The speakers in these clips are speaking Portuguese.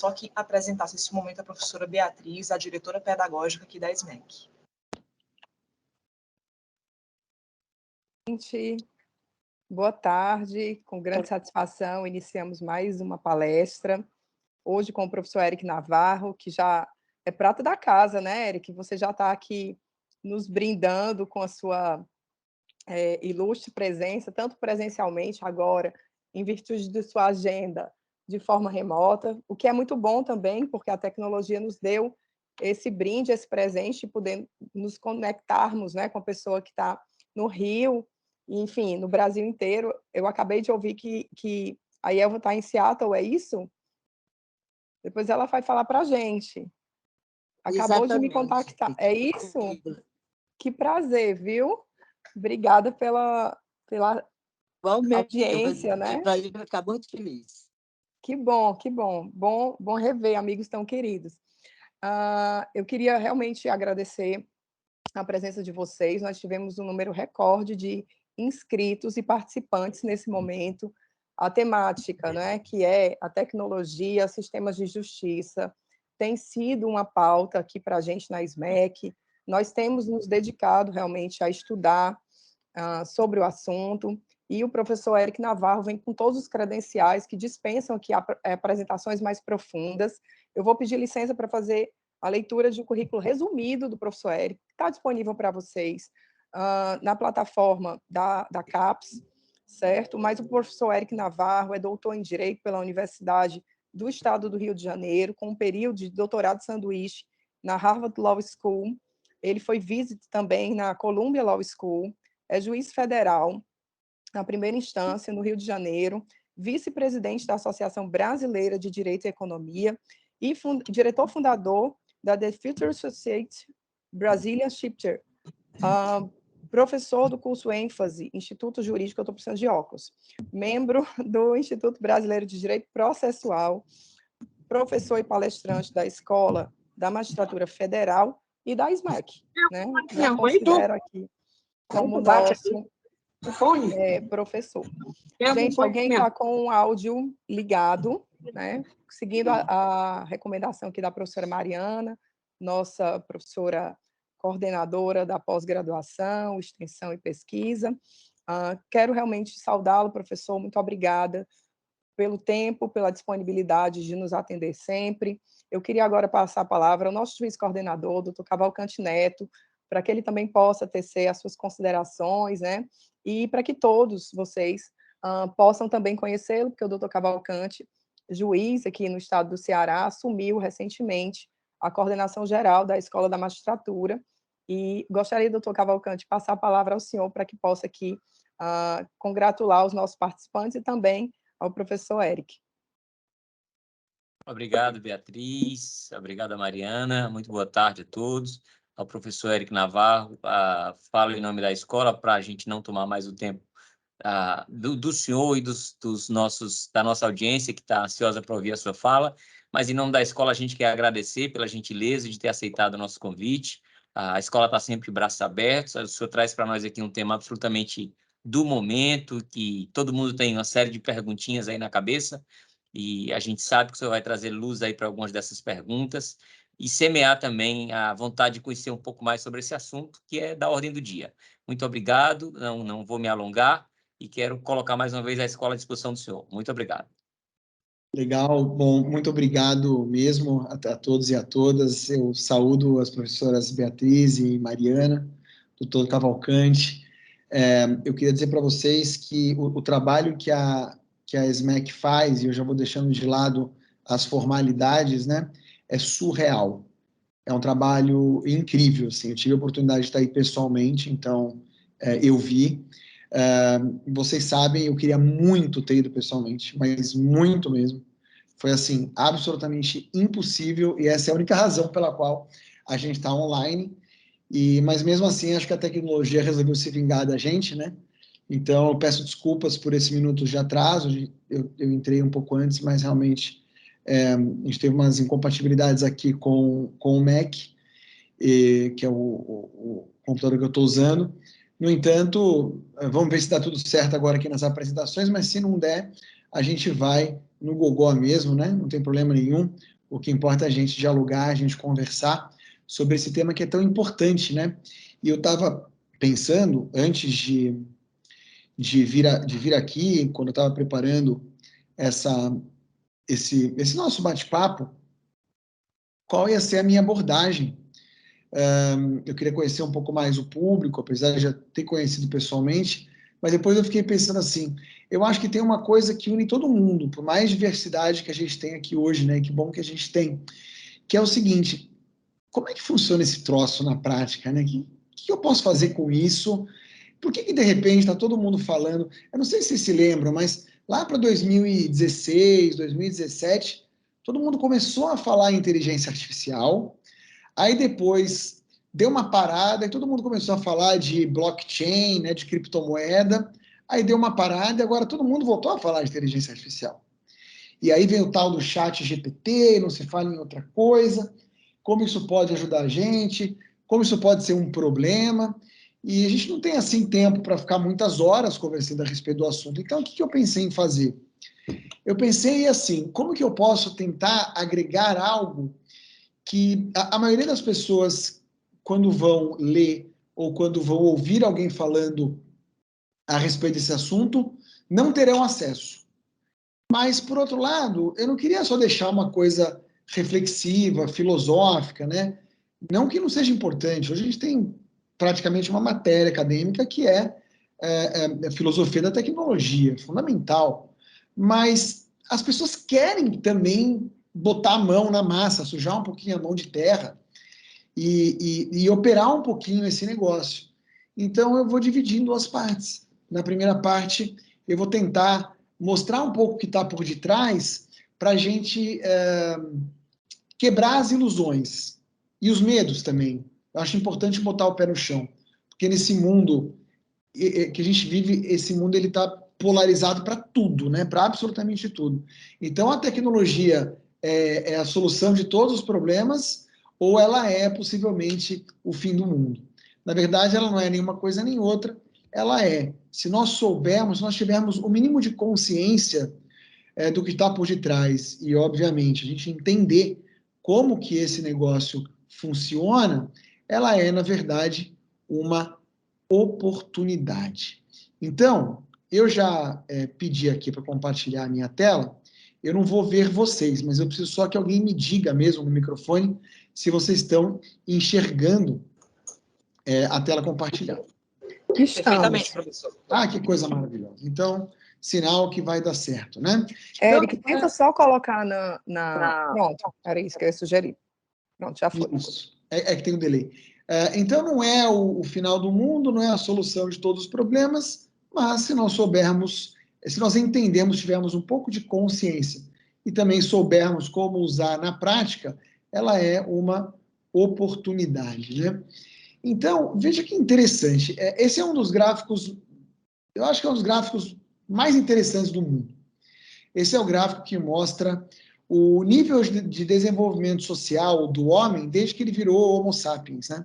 só que apresentasse esse momento a professora Beatriz, a diretora pedagógica aqui da SMEC. Boa tarde, com grande satisfação iniciamos mais uma palestra, hoje com o professor Eric Navarro, que já é prata da casa, né, Eric? Você já está aqui nos brindando com a sua ilustre presença, tanto presencialmente agora, em virtude de sua agenda de forma remota, o que é muito bom também, porque a tecnologia nos deu esse brinde, esse presente, de poder nos conectarmos, né, com a pessoa que está no Rio, enfim, no Brasil inteiro. Eu acabei de ouvir que a Elva está em Seattle, é isso? Depois ela vai falar para a gente. Acabou de me contactar. É isso? Que prazer, viu? Obrigada pela audiência, né? Para ele ficar muito feliz. Que bom, que bom. Bom rever amigos tão queridos. Eu queria realmente agradecer a presença de vocês. Nós tivemos um número recorde de inscritos e participantes nesse momento. A temática, né, que é a tecnologia, sistemas de justiça, tem sido uma pauta aqui para a gente na SMEC. Nós temos nos dedicado realmente a estudar sobre o assunto, e o professor Eric Navarro vem com todos os credenciais que dispensam aqui apresentações mais profundas. Eu vou pedir licença para fazer a leitura de um currículo resumido do professor Eric, que está disponível para vocês na plataforma da CAPES, certo? Mas o professor Eric Navarro é doutor em Direito pela Universidade do Estado do Rio de Janeiro, com um período de doutorado sanduíche na Harvard Law School. Ele foi visit também na Columbia Law School, é juiz federal na primeira instância no Rio de Janeiro, vice-presidente da Associação Brasileira de Direito e Economia e diretor fundador da The Future Society Brazilian Chapter, professor do curso ênfase, Instituto Jurídico, eu estou precisando de óculos, membro do Instituto Brasileiro de Direito Processual, professor e palestrante da Escola da Magistratura Federal e da SMEC, né? Já considero aqui como nosso professor. Gente, alguém está com o áudio ligado, né? Seguindo a recomendação aqui da professora Mariana, nossa professora coordenadora da pós-graduação, extensão e pesquisa. Quero realmente saudá-lo, professor, muito obrigada pelo tempo, pela disponibilidade de nos atender sempre. Eu queria agora passar a palavra ao nosso juiz coordenador, doutor Cavalcante Neto, para que ele também possa tecer as suas considerações, né? E para que todos vocês possam também conhecê-lo, porque o doutor Cavalcante, juiz aqui no estado do Ceará, assumiu recentemente a coordenação geral da Escola da Magistratura, e gostaria, doutor Cavalcante, passar a palavra ao senhor para que possa aqui congratular os nossos participantes e também ao professor Eric. Obrigado, Beatriz. Obrigado, Mariana. Muito boa tarde a todos. Ao professor Eric Navarro, falo em nome da escola para a gente não tomar mais o tempo do senhor e da nossa audiência, que está ansiosa para ouvir a sua fala, mas em nome da escola a gente quer agradecer pela gentileza de ter aceitado o nosso convite. A escola está sempre de braços abertos. O senhor traz para nós aqui um tema absolutamente do momento, que todo mundo tem uma série de perguntinhas aí na cabeça, e a gente sabe que o senhor vai trazer luz aí para algumas dessas perguntas e semear também a vontade de conhecer um pouco mais sobre esse assunto, que é da ordem do dia. Muito obrigado, não vou me alongar, e quero colocar mais uma vez a escola à disposição do senhor. Muito obrigado. Legal, bom, muito obrigado mesmo a todos e a todas. Eu saúdo as professoras Beatriz e Mariana, doutor Cavalcante. Eu queria dizer para vocês que o trabalho que a SMEC faz, e eu já vou deixando de lado as formalidades, né, é surreal. É um trabalho incrível, assim. Eu tive a oportunidade de estar aí pessoalmente, então eu vi. Vocês sabem, eu queria muito ter ido pessoalmente, mas muito mesmo. Foi, assim, absolutamente impossível, e essa é a única razão pela qual a gente está online. Mas, mesmo assim, acho que a tecnologia resolveu se vingar da gente, né? Então, eu peço desculpas por esse minuto de atraso. Eu entrei um pouco antes, mas, realmente, a gente teve umas incompatibilidades aqui com o Mac, que é o computador que eu estou usando. No entanto, vamos ver se dá tudo certo agora aqui nas apresentações, mas se não der, a gente vai no gogó mesmo, né? Não tem problema nenhum. O que importa é a gente dialogar, a gente conversar sobre esse tema que é tão importante, né? E eu estava pensando, antes de vir aqui, quando eu estava preparando esse nosso bate-papo, qual ia ser a minha abordagem. Eu queria conhecer um pouco mais o público, apesar de já ter conhecido pessoalmente, mas depois eu fiquei pensando assim, eu acho que tem uma coisa que une todo mundo, por mais diversidade que a gente tem aqui hoje, né? Que bom que a gente tem, que é o seguinte: como é que funciona esse troço na prática, né? O que eu posso fazer com isso? Por que de repente está todo mundo falando? Eu não sei se vocês se lembram, mas lá para 2016, 2017, todo mundo começou a falar em inteligência artificial. Aí depois deu uma parada e todo mundo começou a falar de blockchain, né, de criptomoeda. Aí deu uma parada e agora todo mundo voltou a falar de inteligência artificial. E aí vem o tal do chat GPT, não se fala em outra coisa, como isso pode ajudar a gente, como isso pode ser um problema. E a gente não tem assim tempo para ficar muitas horas conversando a respeito do assunto. Então, o que eu pensei em fazer? Eu pensei assim, como que eu posso tentar agregar algo que a maioria das pessoas, quando vão ler ou quando vão ouvir alguém falando a respeito desse assunto, não terão acesso. Mas, por outro lado, eu não queria só deixar uma coisa reflexiva, filosófica, né? Não que não seja importante. Hoje a gente tem praticamente uma matéria acadêmica que é filosofia da tecnologia, fundamental. Mas as pessoas querem também botar a mão na massa, sujar um pouquinho a mão de terra e operar um pouquinho esse negócio. Então, eu vou dividir em duas partes. Na primeira parte, eu vou tentar mostrar um pouco o que está por detrás para a gente quebrar as ilusões e os medos também. Eu acho importante botar o pé no chão, porque nesse mundo que a gente vive, esse mundo ele está polarizado para tudo, né? Para absolutamente tudo. Então, a tecnologia é a solução de todos os problemas ou ela é possivelmente o fim do mundo? Na verdade, ela não é nenhuma coisa nem outra. Ela é, se nós soubermos, se nós tivermos o mínimo de consciência do que está por detrás e, obviamente, a gente entender como que esse negócio funciona, ela é, na verdade, uma oportunidade. Então, eu já pedi aqui para compartilhar a minha tela. Eu não vou ver vocês, mas eu preciso só que alguém me diga mesmo no microfone se vocês estão enxergando a tela compartilhada. Perfeitamente, professor. Ah, que coisa maravilhosa. Então, sinal que vai dar certo, né? Eric, Então, tenta só colocar Pronto, era isso que eu ia sugerir. Pronto, já foi. Isso. É que tem um delay. Então, não é o final do mundo, não é a solução de todos os problemas, mas se nós soubermos, se nós entendemos, tivermos um pouco de consciência e também soubermos como usar na prática, ela é uma oportunidade, né? Então, veja que interessante. Esse é um dos gráficos, eu acho que é um dos gráficos mais interessantes do mundo. Esse é o gráfico que mostra o nível de desenvolvimento social do homem desde que ele virou Homo sapiens, né?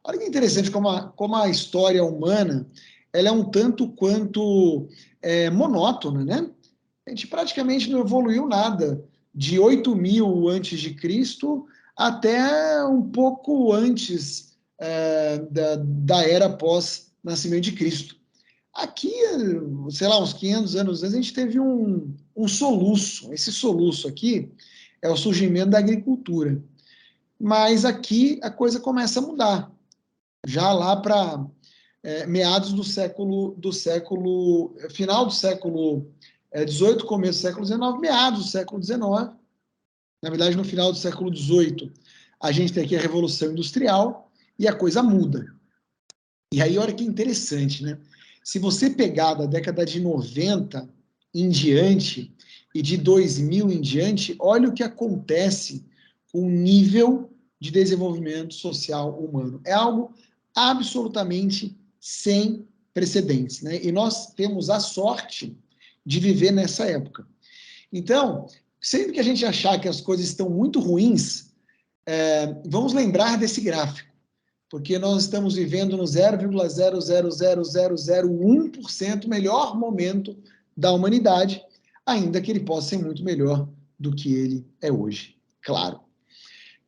Olha que interessante como a história humana ela é um tanto quanto monótona, né? A gente praticamente não evoluiu nada de 8.000 antes de Cristo até um pouco antes da era pós-nascimento de Cristo. Aqui, sei lá, uns 500 anos antes, a gente teve um soluço. Esse soluço aqui é o surgimento da agricultura. Mas aqui a coisa começa a mudar. Já lá para meados final do século XVIII, começo do século XIX, meados do século XIX, na verdade no final do século XVIII, a gente tem aqui a Revolução Industrial e a coisa muda. E aí, olha que interessante, né? Se você pegar da década de 90 em diante e de 2000 em diante, olha o que acontece com o nível de desenvolvimento social humano. É algo absolutamente sem precedentes, né? E nós temos a sorte de viver nessa época. Então, sempre que a gente achar que as coisas estão muito ruins, vamos lembrar desse gráfico, porque nós estamos vivendo no 0,0000001% melhor momento da humanidade, ainda que ele possa ser muito melhor do que ele é hoje, claro.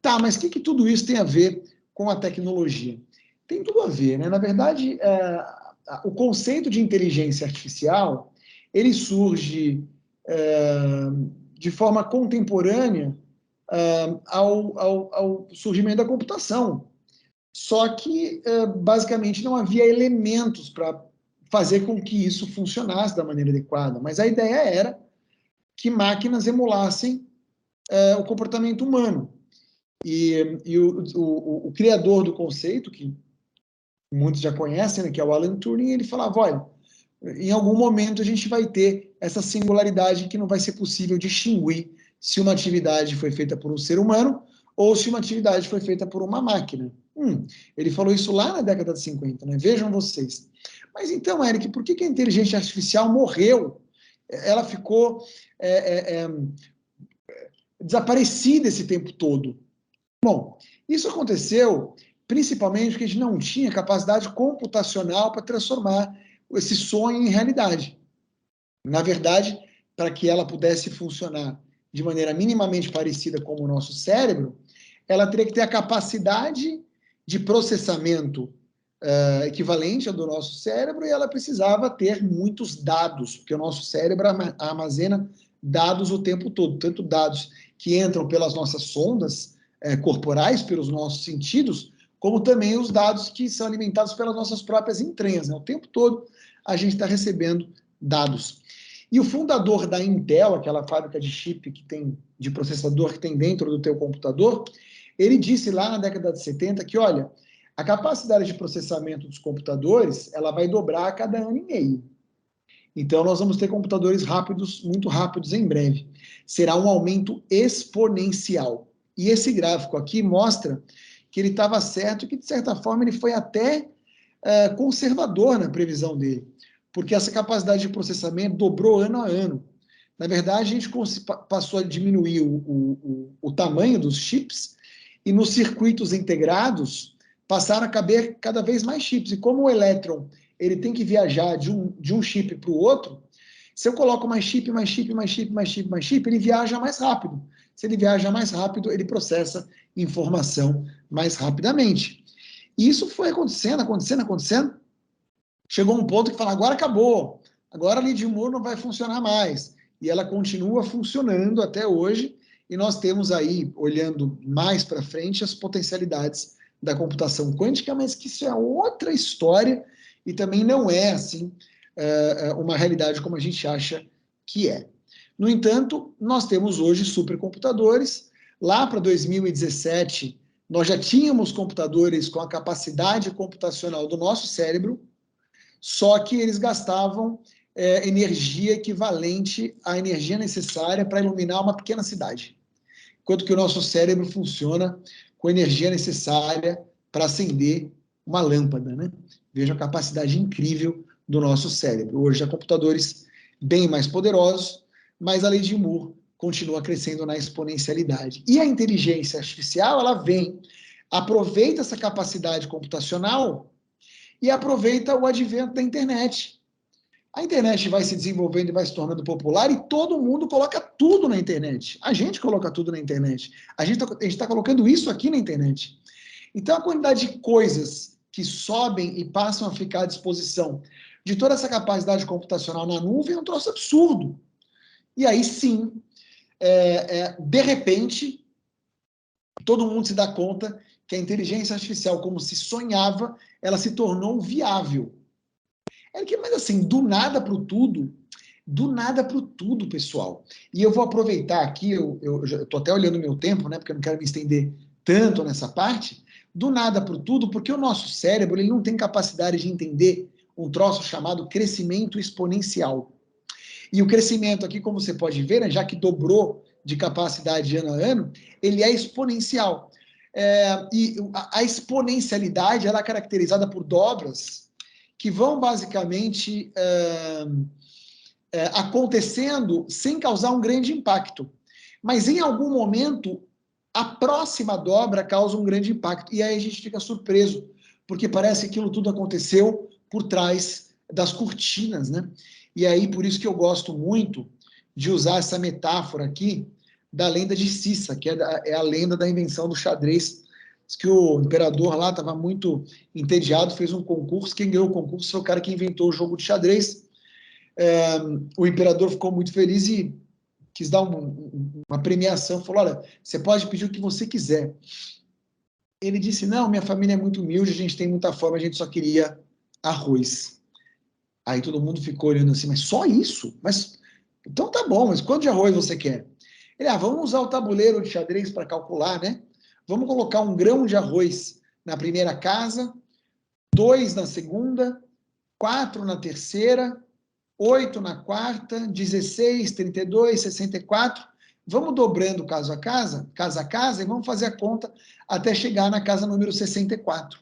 Tá, mas o que tudo isso tem a ver com a tecnologia? Tem tudo a ver, né? Na verdade, o conceito de inteligência artificial, ele surge de forma contemporânea ao surgimento da computação. Só que, basicamente, não havia elementos para fazer com que isso funcionasse da maneira adequada. Mas a ideia era que máquinas emulassem o comportamento humano. E o criador do conceito, que muitos já conhecem, né, que é o Alan Turing, ele falava, olha, em algum momento a gente vai ter essa singularidade que não vai ser possível distinguir se uma atividade foi feita por um ser humano ou se uma atividade foi feita por uma máquina. Ele falou isso lá na década de 50, né? Vejam vocês. Mas então, Eric, por que a inteligência artificial morreu? Ela ficou desaparecida esse tempo todo. Bom, isso aconteceu principalmente porque a gente não tinha capacidade computacional para transformar esse sonho em realidade. Na verdade, para que ela pudesse funcionar de maneira minimamente parecida com o nosso cérebro, ela teria que ter a capacidade de processamento equivalente ao do nosso cérebro, e ela precisava ter muitos dados, porque o nosso cérebro armazena dados o tempo todo, tanto dados que entram pelas nossas sondas corporais, pelos nossos sentidos, como também os dados que são alimentados pelas nossas próprias entranhas, né? O tempo todo a gente está recebendo dados. E o fundador da Intel, aquela fábrica de chip de processador que tem dentro do teu computador, ele disse lá na década de 70 que, olha, a capacidade de processamento dos computadores, ela vai dobrar a cada ano e meio. Então, nós vamos ter computadores rápidos, muito rápidos em breve. Será um aumento exponencial. E esse gráfico aqui mostra que ele estava certo e que, de certa forma, ele foi até conservador na previsão dele, porque essa capacidade de processamento dobrou ano a ano. Na verdade, a gente passou a diminuir o tamanho dos chips, e nos circuitos integrados passaram a caber cada vez mais chips. E como o elétron ele tem que viajar de um chip para o outro, se eu coloco mais chip, mais chip, mais chip, mais chip, mais chip, ele viaja mais rápido. Se ele viaja mais rápido, ele processa informação mais rapidamente. E isso foi acontecendo. Chegou um ponto que fala, agora acabou, agora a lei de Moore não vai funcionar mais. E ela continua funcionando até hoje, e nós temos aí, olhando mais para frente, as potencialidades da computação quântica, mas que isso é outra história, e também não é, assim, uma realidade como a gente acha que é. No entanto, nós temos hoje supercomputadores. Lá para 2017, nós já tínhamos computadores com a capacidade computacional do nosso cérebro, só que eles gastavam energia equivalente à energia necessária para iluminar uma pequena cidade. Enquanto que o nosso cérebro funciona com a energia necessária para acender uma lâmpada, né? Veja a capacidade incrível do nosso cérebro. Hoje há computadores bem mais poderosos, mas a lei de Moore continua crescendo na exponencialidade. E a inteligência artificial, ela vem, aproveita essa capacidade computacional e aproveita o advento da internet. A internet vai se desenvolvendo e vai se tornando popular, e todo mundo coloca tudo na internet. A gente coloca tudo na internet. A gente está colocando isso aqui na internet. Então, a quantidade de coisas que sobem e passam a ficar à disposição de toda essa capacidade computacional na nuvem é um troço absurdo. E aí, sim, de repente, todo mundo se dá conta que a inteligência artificial, como se sonhava, ela se tornou viável. Mas assim, do nada para o tudo, pessoal. E eu vou aproveitar aqui, eu estou até olhando o meu tempo, né, porque eu não quero me estender tanto nessa parte, do nada para o tudo, porque o nosso cérebro ele não tem capacidade de entender um troço chamado crescimento exponencial. E o crescimento aqui, como você pode ver, né, já que dobrou de capacidade de ano a ano, ele é exponencial. E a exponencialidade ela é caracterizada por dobras que vão basicamente acontecendo sem causar um grande impacto. Mas em algum momento, a próxima dobra causa um grande impacto. E aí a gente fica surpreso, porque parece que aquilo tudo aconteceu por trás das cortinas, né? E aí, por isso que eu gosto muito de usar essa metáfora aqui da lenda de Cissa, que é a lenda da invenção do xadrez, que o imperador lá estava muito entediado, fez um concurso, quem ganhou o concurso foi o cara que inventou o jogo de xadrez. O imperador ficou muito feliz e quis dar uma premiação, falou, olha, você pode pedir o que você quiser. Ele disse, não, minha família é muito humilde, a gente tem muita fome, a gente só queria arroz. Aí todo mundo ficou olhando assim, mas só isso? Mas, então tá bom, mas quanto de arroz você quer? Ele, vamos usar o tabuleiro de xadrez para calcular, né? Vamos colocar 1 grão de arroz na primeira casa, 2 na segunda, 4 na terceira, 8 na quarta, 16, 32, 64. Vamos dobrando casa a casa, e vamos fazer a conta até chegar na casa número 64.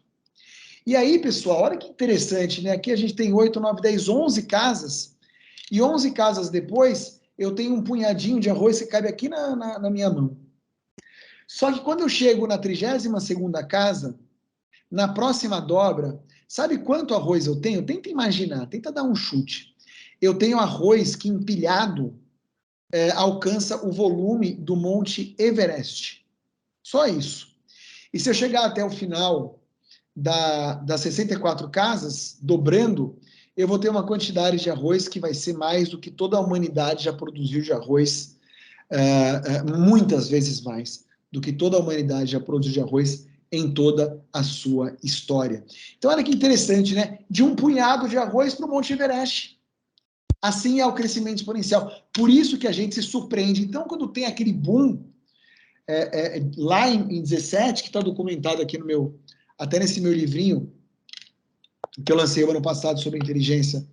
E aí, pessoal, olha que interessante, né? Aqui a gente tem 8, 9, 10, 11 casas, e 11 casas depois, eu tenho um punhadinho de arroz que cabe aqui na minha mão. Só que quando eu chego na 32ª casa, na próxima dobra, sabe quanto arroz eu tenho? Tenta imaginar, tenta dar um chute. Eu tenho arroz que empilhado alcança o volume do Monte Everest. Só isso. E se eu chegar até o final das 64 casas, dobrando, eu vou ter uma quantidade de arroz que vai ser mais do que toda a humanidade já produziu de arroz, muitas vezes mais do que toda a humanidade já produziu de arroz em toda a sua história. Então, olha que interessante, né? De um punhado de arroz para o Monte Everest. Assim é o crescimento exponencial. Por isso que a gente se surpreende. Então, quando tem aquele boom, lá em 17, que está documentado aqui até nesse meu livrinho, que eu lancei o ano passado sobre inteligência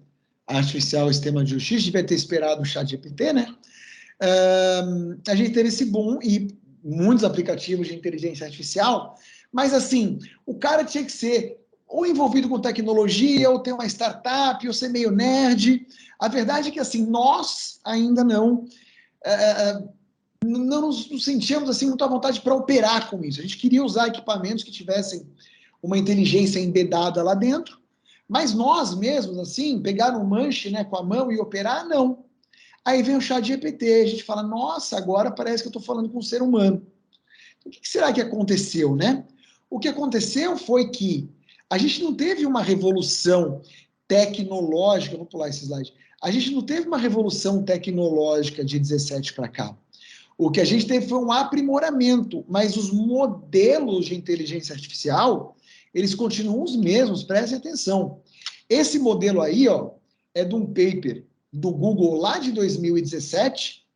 artificial e sistema de justiça, devia ter esperado o ChatGPT, né? A gente teve esse boom e muitos aplicativos de inteligência artificial, mas assim, o cara tinha que ser ou envolvido com tecnologia, ou ter uma startup, ou ser meio nerd. A verdade é que assim, nós ainda não nos sentíamos assim, muito à vontade para operar com isso. A gente queria usar equipamentos que tivessem uma inteligência embedada lá dentro, mas nós mesmos, assim, pegar um manche, né, com a mão e operar, não. Aí vem o ChatGPT, a gente fala, nossa, agora parece que eu estou falando com um ser humano. O que será que aconteceu, né? O que aconteceu foi que a gente não teve uma revolução tecnológica, vou pular esse slide, a gente não teve uma revolução tecnológica de 17 para cá. O que a gente teve foi um aprimoramento, mas os modelos de inteligência artificial, eles continuam os mesmos, prestem atenção. Esse modelo aí, ó, é de um paper do Google lá de 2017,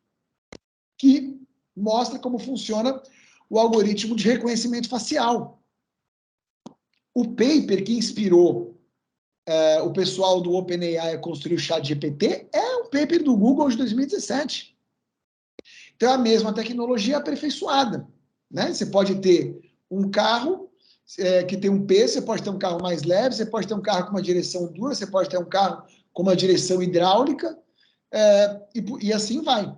que mostra como funciona o algoritmo de reconhecimento facial. O paper que inspirou o pessoal do OpenAI a construir o ChatGPT é um paper do Google de 2017. Então, é a mesma tecnologia aperfeiçoada, né? Você pode ter um carro que tem um peso, você pode ter um carro mais leve, você pode ter um carro com uma direção dura, você pode ter um carro com uma direção hidráulica, e assim vai.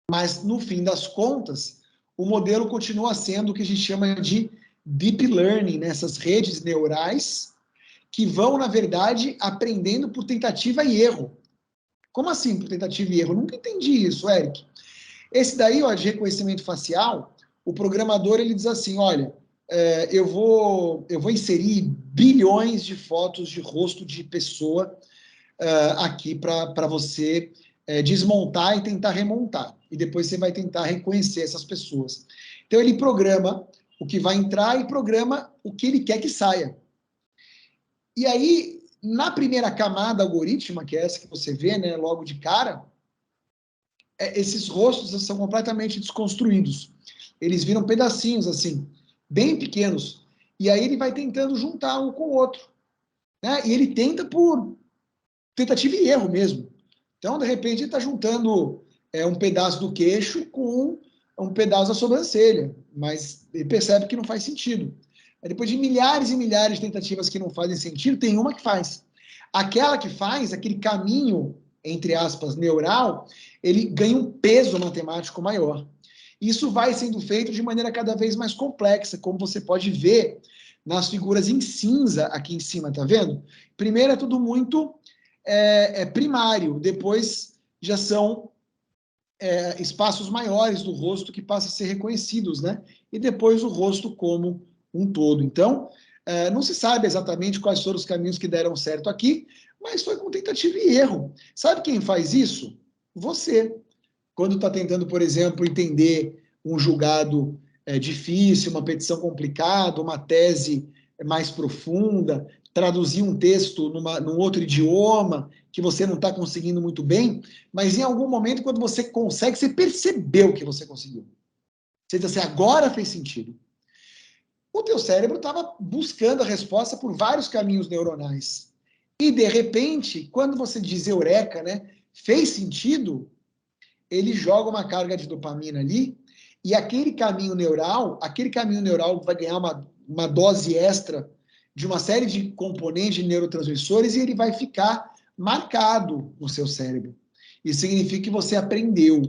Mas, no fim das contas, o modelo continua sendo o que a gente chama de deep learning, né? Essas redes neurais que vão, na verdade, aprendendo por tentativa e erro. Como assim por tentativa e erro? Eu nunca entendi isso, Eric. Esse daí, ó, de reconhecimento facial, o programador ele diz assim, olha, eu vou inserir bilhões de fotos de rosto de pessoa aqui para você desmontar e tentar remontar. E depois você vai tentar reconhecer essas pessoas. Então, ele programa o que vai entrar e programa o que ele quer que saia. E aí, na primeira camada algorítmica, que é essa que você vê, né, logo de cara, esses rostos são completamente desconstruídos. Eles viram pedacinhos, assim, bem pequenos. E aí ele vai tentando juntar um com o outro. Né? E ele tenta por tentativa e erro mesmo. Então, de repente, ele está juntando um pedaço do queixo com um pedaço da sobrancelha. Mas ele percebe que não faz sentido. Aí, depois de milhares e milhares de tentativas que não fazem sentido, tem uma que faz. Aquela que faz, aquele caminho, entre aspas, neural, ele ganha um peso matemático maior. Isso vai sendo feito de maneira cada vez mais complexa, como você pode ver nas figuras em cinza aqui em cima, tá vendo? Primeiro é tudo muito primário, depois já são espaços maiores do rosto que passam a ser reconhecidos, né? E depois o rosto como um todo. Então, não se sabe exatamente quais foram os caminhos que deram certo aqui, mas foi com tentativa e erro. Sabe quem faz isso? Você. Quando está tentando, por exemplo, entender um julgado difícil, uma petição complicada, uma tese mais profunda, traduzir um texto num outro idioma que você não está conseguindo muito bem, mas em algum momento, quando você consegue, você percebeu que você conseguiu. Você diz assim, agora fez sentido. O teu cérebro estava buscando a resposta por vários caminhos neuronais. E, de repente, quando você diz eureka, né, fez sentido, ele joga uma carga de dopamina ali, e aquele caminho neural vai ganhar uma dose extra de uma série de componentes de neurotransmissores e ele vai ficar marcado no seu cérebro. Isso significa que você aprendeu.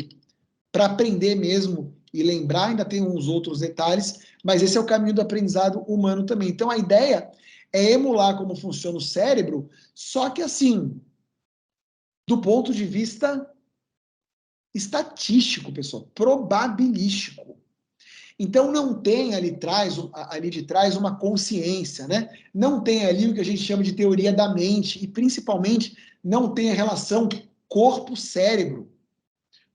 Para aprender mesmo e lembrar, ainda tem uns outros detalhes, mas esse é o caminho do aprendizado humano também. Então, a ideia é emular como funciona o cérebro, só que assim, do ponto de vista estatístico, pessoal, probabilístico. Então, não tem ali de trás uma consciência, né? Não tem ali o que a gente chama de teoria da mente, e principalmente não tem a relação corpo-cérebro,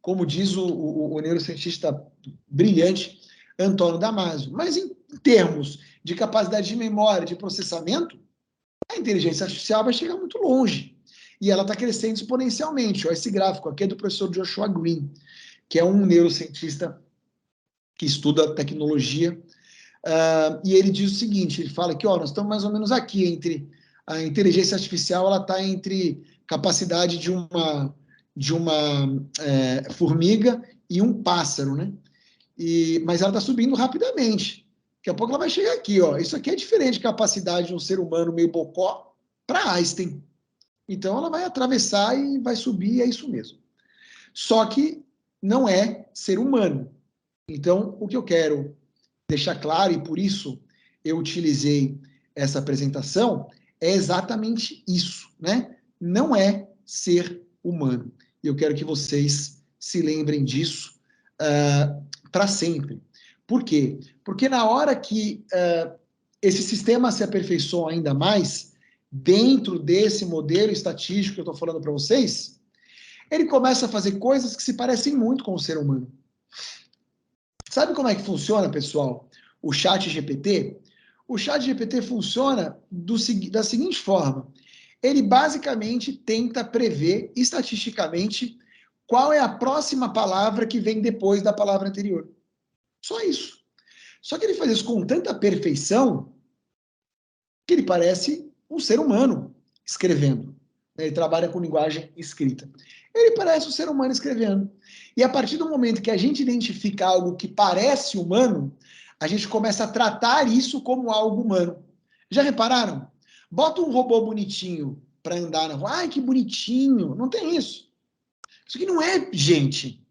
como diz o neurocientista brilhante Antônio Damasio. Mas em termos de capacidade de memória, de processamento, a inteligência artificial vai chegar muito longe. E ela está crescendo exponencialmente. Olha esse gráfico aqui é do professor Joshua Green, que é um neurocientista que estuda tecnologia. E ele diz o seguinte, ele fala que nós estamos mais ou menos aqui, entre a inteligência artificial, ela está entre capacidade de uma formiga e um pássaro, né? Mas ela está subindo rapidamente. Daqui a pouco ela vai chegar aqui, ó. Isso aqui é diferente de capacidade de um ser humano meio bocó para Einstein. Então ela vai atravessar e vai subir, é isso mesmo. Só que não é ser humano. Então, o que eu quero deixar claro, e por isso eu utilizei essa apresentação, é exatamente isso, né? Não é ser humano. E eu quero que vocês se lembrem disso para sempre. Por quê? Porque na hora que esse sistema se aperfeiçoa ainda mais, dentro desse modelo estatístico que eu estou falando para vocês, ele começa a fazer coisas que se parecem muito com o ser humano. Sabe como é que funciona, pessoal, o chat GPT? O chat GPT funciona da seguinte forma. Ele basicamente tenta prever estatisticamente qual é a próxima palavra que vem depois da palavra anterior. Só isso. Só que ele faz isso com tanta perfeição que ele parece um ser humano escrevendo. Ele trabalha com linguagem escrita. Ele parece um ser humano escrevendo. E a partir do momento que a gente identifica algo que parece humano, a gente começa a tratar isso como algo humano. Já repararam? Bota um robô bonitinho para andar na rua. Ai, que bonitinho. Não tem isso. Isso aqui não é gente.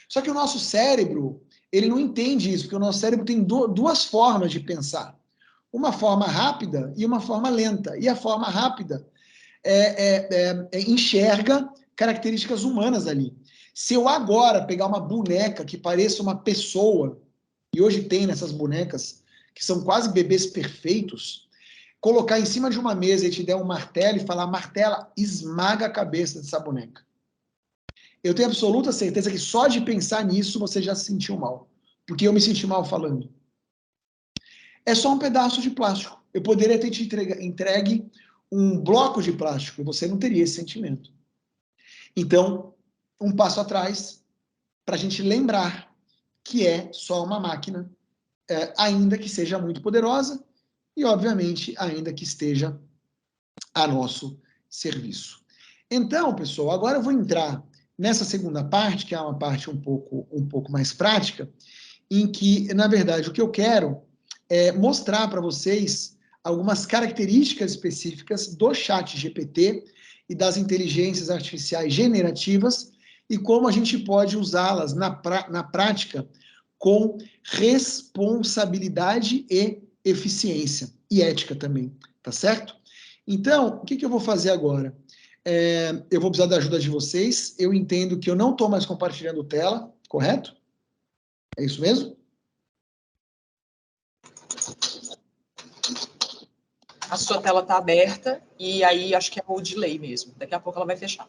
Só que o nosso cérebro, ele não entende isso, porque o nosso cérebro tem duas formas de pensar. Uma forma rápida e uma forma lenta. E a forma rápida enxerga características humanas ali. Se eu agora pegar uma boneca que pareça uma pessoa, e hoje tem nessas bonecas, que são quase bebês perfeitos, colocar em cima de uma mesa e te der um martelo e falar, martela, esmaga a cabeça dessa boneca. Eu tenho absoluta certeza que só de pensar nisso você já se sentiu mal. Porque eu me senti mal falando. É só um pedaço de plástico. Eu poderia ter te entregue um bloco de plástico e você não teria esse sentimento. Então, um passo atrás para a gente lembrar que é só uma máquina, ainda que seja muito poderosa e, obviamente, ainda que esteja a nosso serviço. Então, pessoal, agora eu vou entrar nessa segunda parte, que é uma parte um pouco mais prática, em que, na verdade, o que eu quero é mostrar para vocês algumas características específicas do chat GPT e das inteligências artificiais generativas e como a gente pode usá-las na prática com responsabilidade e eficiência, e ética também, tá certo? Então, o que eu vou fazer agora? Eu vou precisar da ajuda de vocês. Eu entendo que eu não estou mais compartilhando tela, correto? É isso mesmo? A sua tela está aberta e aí acho que é o delay mesmo. Daqui a pouco ela vai fechar.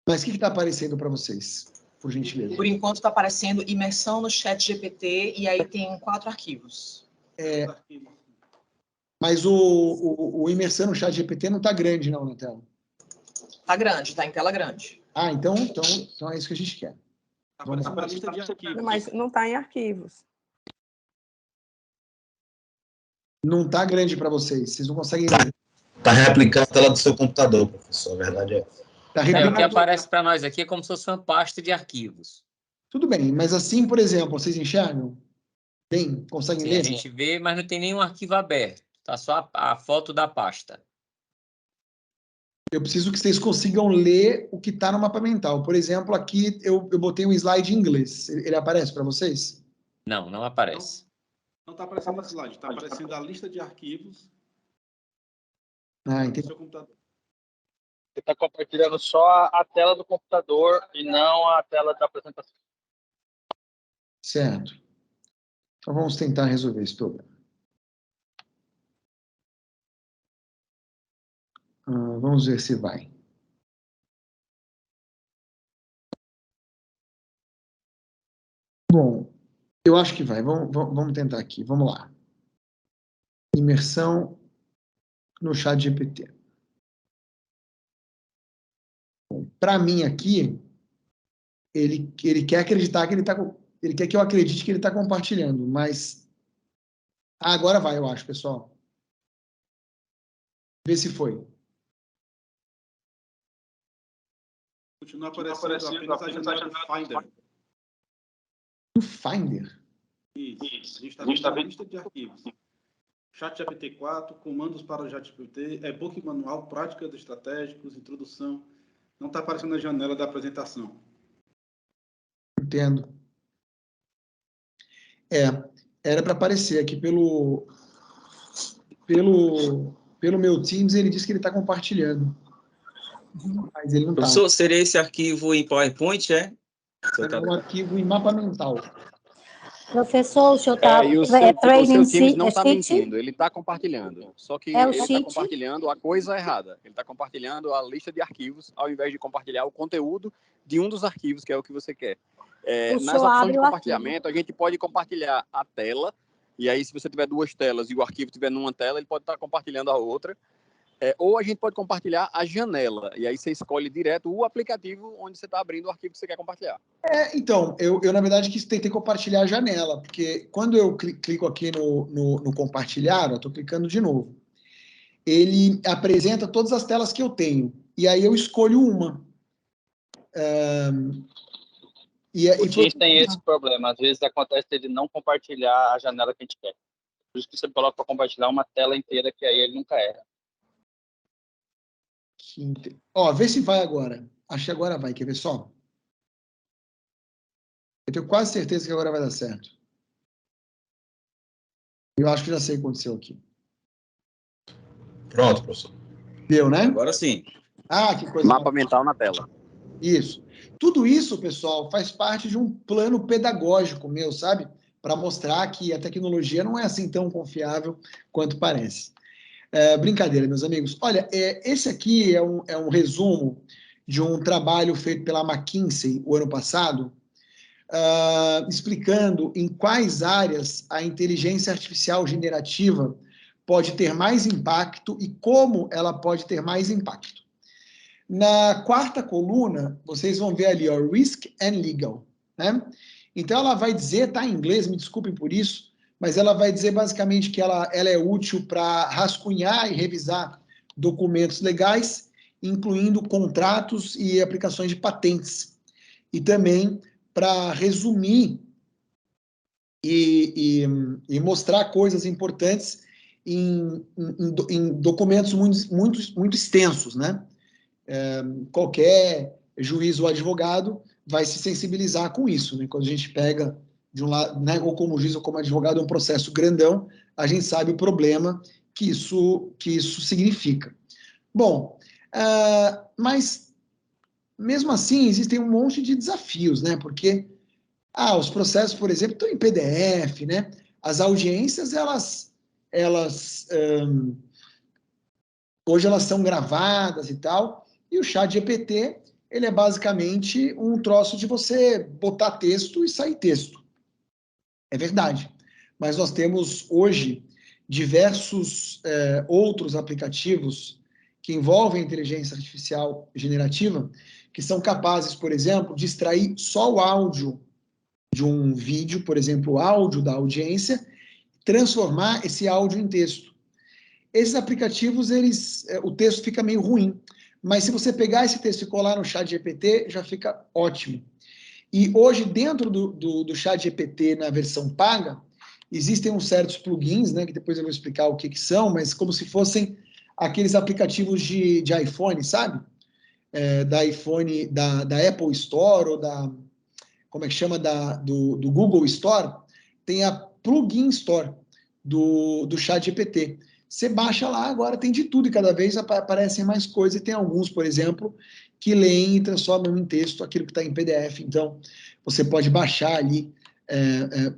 Mas o que está aparecendo para vocês, por gentileza? Por enquanto está aparecendo imersão no chat GPT e aí tem 4 arquivos. Mas o imersão no chat GPT não está grande, não, na tela. Está grande, está em tela grande. Ah, então é isso que a gente quer. Vamos para a lista de arquivos. Mas não está em arquivos. Não está grande para vocês, vocês não conseguem ver. Está replicando a tela do seu computador, professor, a verdade é essa. Tá O que replicando. aparece para nós aqui é como se fosse uma pasta de arquivos. Tudo bem, mas assim, por exemplo, vocês enxergam? Bem, conseguem Sim, ver? a gente vê, mas não tem nenhum arquivo aberto. Está só a foto da pasta. Eu preciso que vocês consigam ler o que está no mapa mental. Por exemplo, aqui eu botei um slide em inglês. Ele aparece para vocês? Não aparece. Não está aparecendo esse slide, está aparecendo a lista de arquivos Ah, do entendi. seu computador. Você está compartilhando só a tela do computador e não a tela da apresentação. Certo. Então vamos tentar resolver esse problema. Vamos ver se vai. Bom, eu acho que vai. Vamos tentar aqui. Vamos lá. Imersão no chat GPT. Para mim aqui, ele quer acreditar que ele quer que eu acredite que ele está compartilhando, mas agora vai, eu acho, pessoal. Vê se foi. Continua aparecendo apenas a janela do Finder. No Finder. Isso. A gente está vendo a lista de arquivos. Chat GPT 4, comandos para o Chat GPT, e-book manual, práticas estratégicos, introdução. Não está aparecendo na janela da apresentação. Entendo. Era para aparecer aqui pelo meu Teams, ele disse que ele está compartilhando. Mas ele não está. Professor, seria esse arquivo em PowerPoint, é? É um arquivo em mapa mental. Professor, o senhor está O seu Teams não está sheet? mentindo, ele está compartilhando. Só que É o ele está sheet? compartilhando a coisa errada. Ele está compartilhando a lista de arquivos, ao invés de compartilhar o conteúdo de um dos arquivos, que é o que você quer. O Nas senhor opções abre de o compartilhamento, a gente pode compartilhar a tela, e aí se você tiver 2 telas e o arquivo estiver numa tela, ele pode estar compartilhando a outra. Ou a gente pode compartilhar a janela, e aí você escolhe direto o aplicativo onde você está abrindo o arquivo que você quer compartilhar. Então, eu na verdade tentei compartilhar a janela, porque quando eu clico aqui no compartilhar, estou clicando de novo, ele apresenta todas as telas que eu tenho, e aí eu escolho uma. O Teams tem esse problema, às vezes acontece ele não compartilhar a janela que a gente quer. Por isso que você coloca para compartilhar uma tela inteira, que aí ele nunca erra. Vê se vai agora. Acho que agora vai, quer ver só? Eu tenho quase certeza que agora vai dar certo. Eu acho que já sei o que aconteceu aqui. Pronto, professor. Deu, né? Agora sim. Ah, que coisa. Mapa mental na tela. Isso. Tudo isso, pessoal, faz parte de um plano pedagógico meu, sabe? Para mostrar que a tecnologia não é assim tão confiável quanto parece. Brincadeira, meus amigos. Olha, esse aqui é um resumo de um trabalho feito pela McKinsey o ano passado, explicando em quais áreas a inteligência artificial generativa pode ter mais impacto e como ela pode ter mais impacto. Na 4ª coluna, vocês vão ver ali, Risk and Legal, né? Então, ela vai dizer, tá em inglês, me desculpem por isso, mas ela vai dizer basicamente que ela é útil para rascunhar e revisar documentos legais, incluindo contratos e aplicações de patentes. E também para resumir e mostrar coisas importantes em documentos muito extensos, né? Qualquer juiz ou advogado vai se sensibilizar com isso, né? Quando a gente pega de um lado, né, ou como juiz ou como advogado, um processo grandão, a gente sabe o problema que isso significa. Bom, Mas, mesmo assim, existem um monte de desafios, né? Porque os processos, por exemplo, estão em PDF, né? As audiências, hoje elas são gravadas e tal, e o ChatGPT, ele é basicamente um troço de você botar texto e sair texto. É verdade. Mas nós temos hoje diversos outros aplicativos que envolvem inteligência artificial generativa, que são capazes, por exemplo, de extrair só o áudio de um vídeo, por exemplo, o áudio da audiência, transformar esse áudio em texto. Esses aplicativos, o texto fica meio ruim, mas se você pegar esse texto e colar no ChatGPT, já fica ótimo. E hoje, dentro do ChatGPT, na versão paga, existem uns certos plugins, né, que depois eu vou explicar o que são, mas como se fossem aqueles aplicativos de iPhone, sabe? Da iPhone, da Apple Store, ou como é que chama, do Google Store, tem a Plugin Store do ChatGPT. Você baixa lá, agora tem de tudo, e cada vez aparecem mais coisas, e tem alguns, por exemplo, que leem e transformam em texto aquilo que está em PDF. Então, você pode baixar ali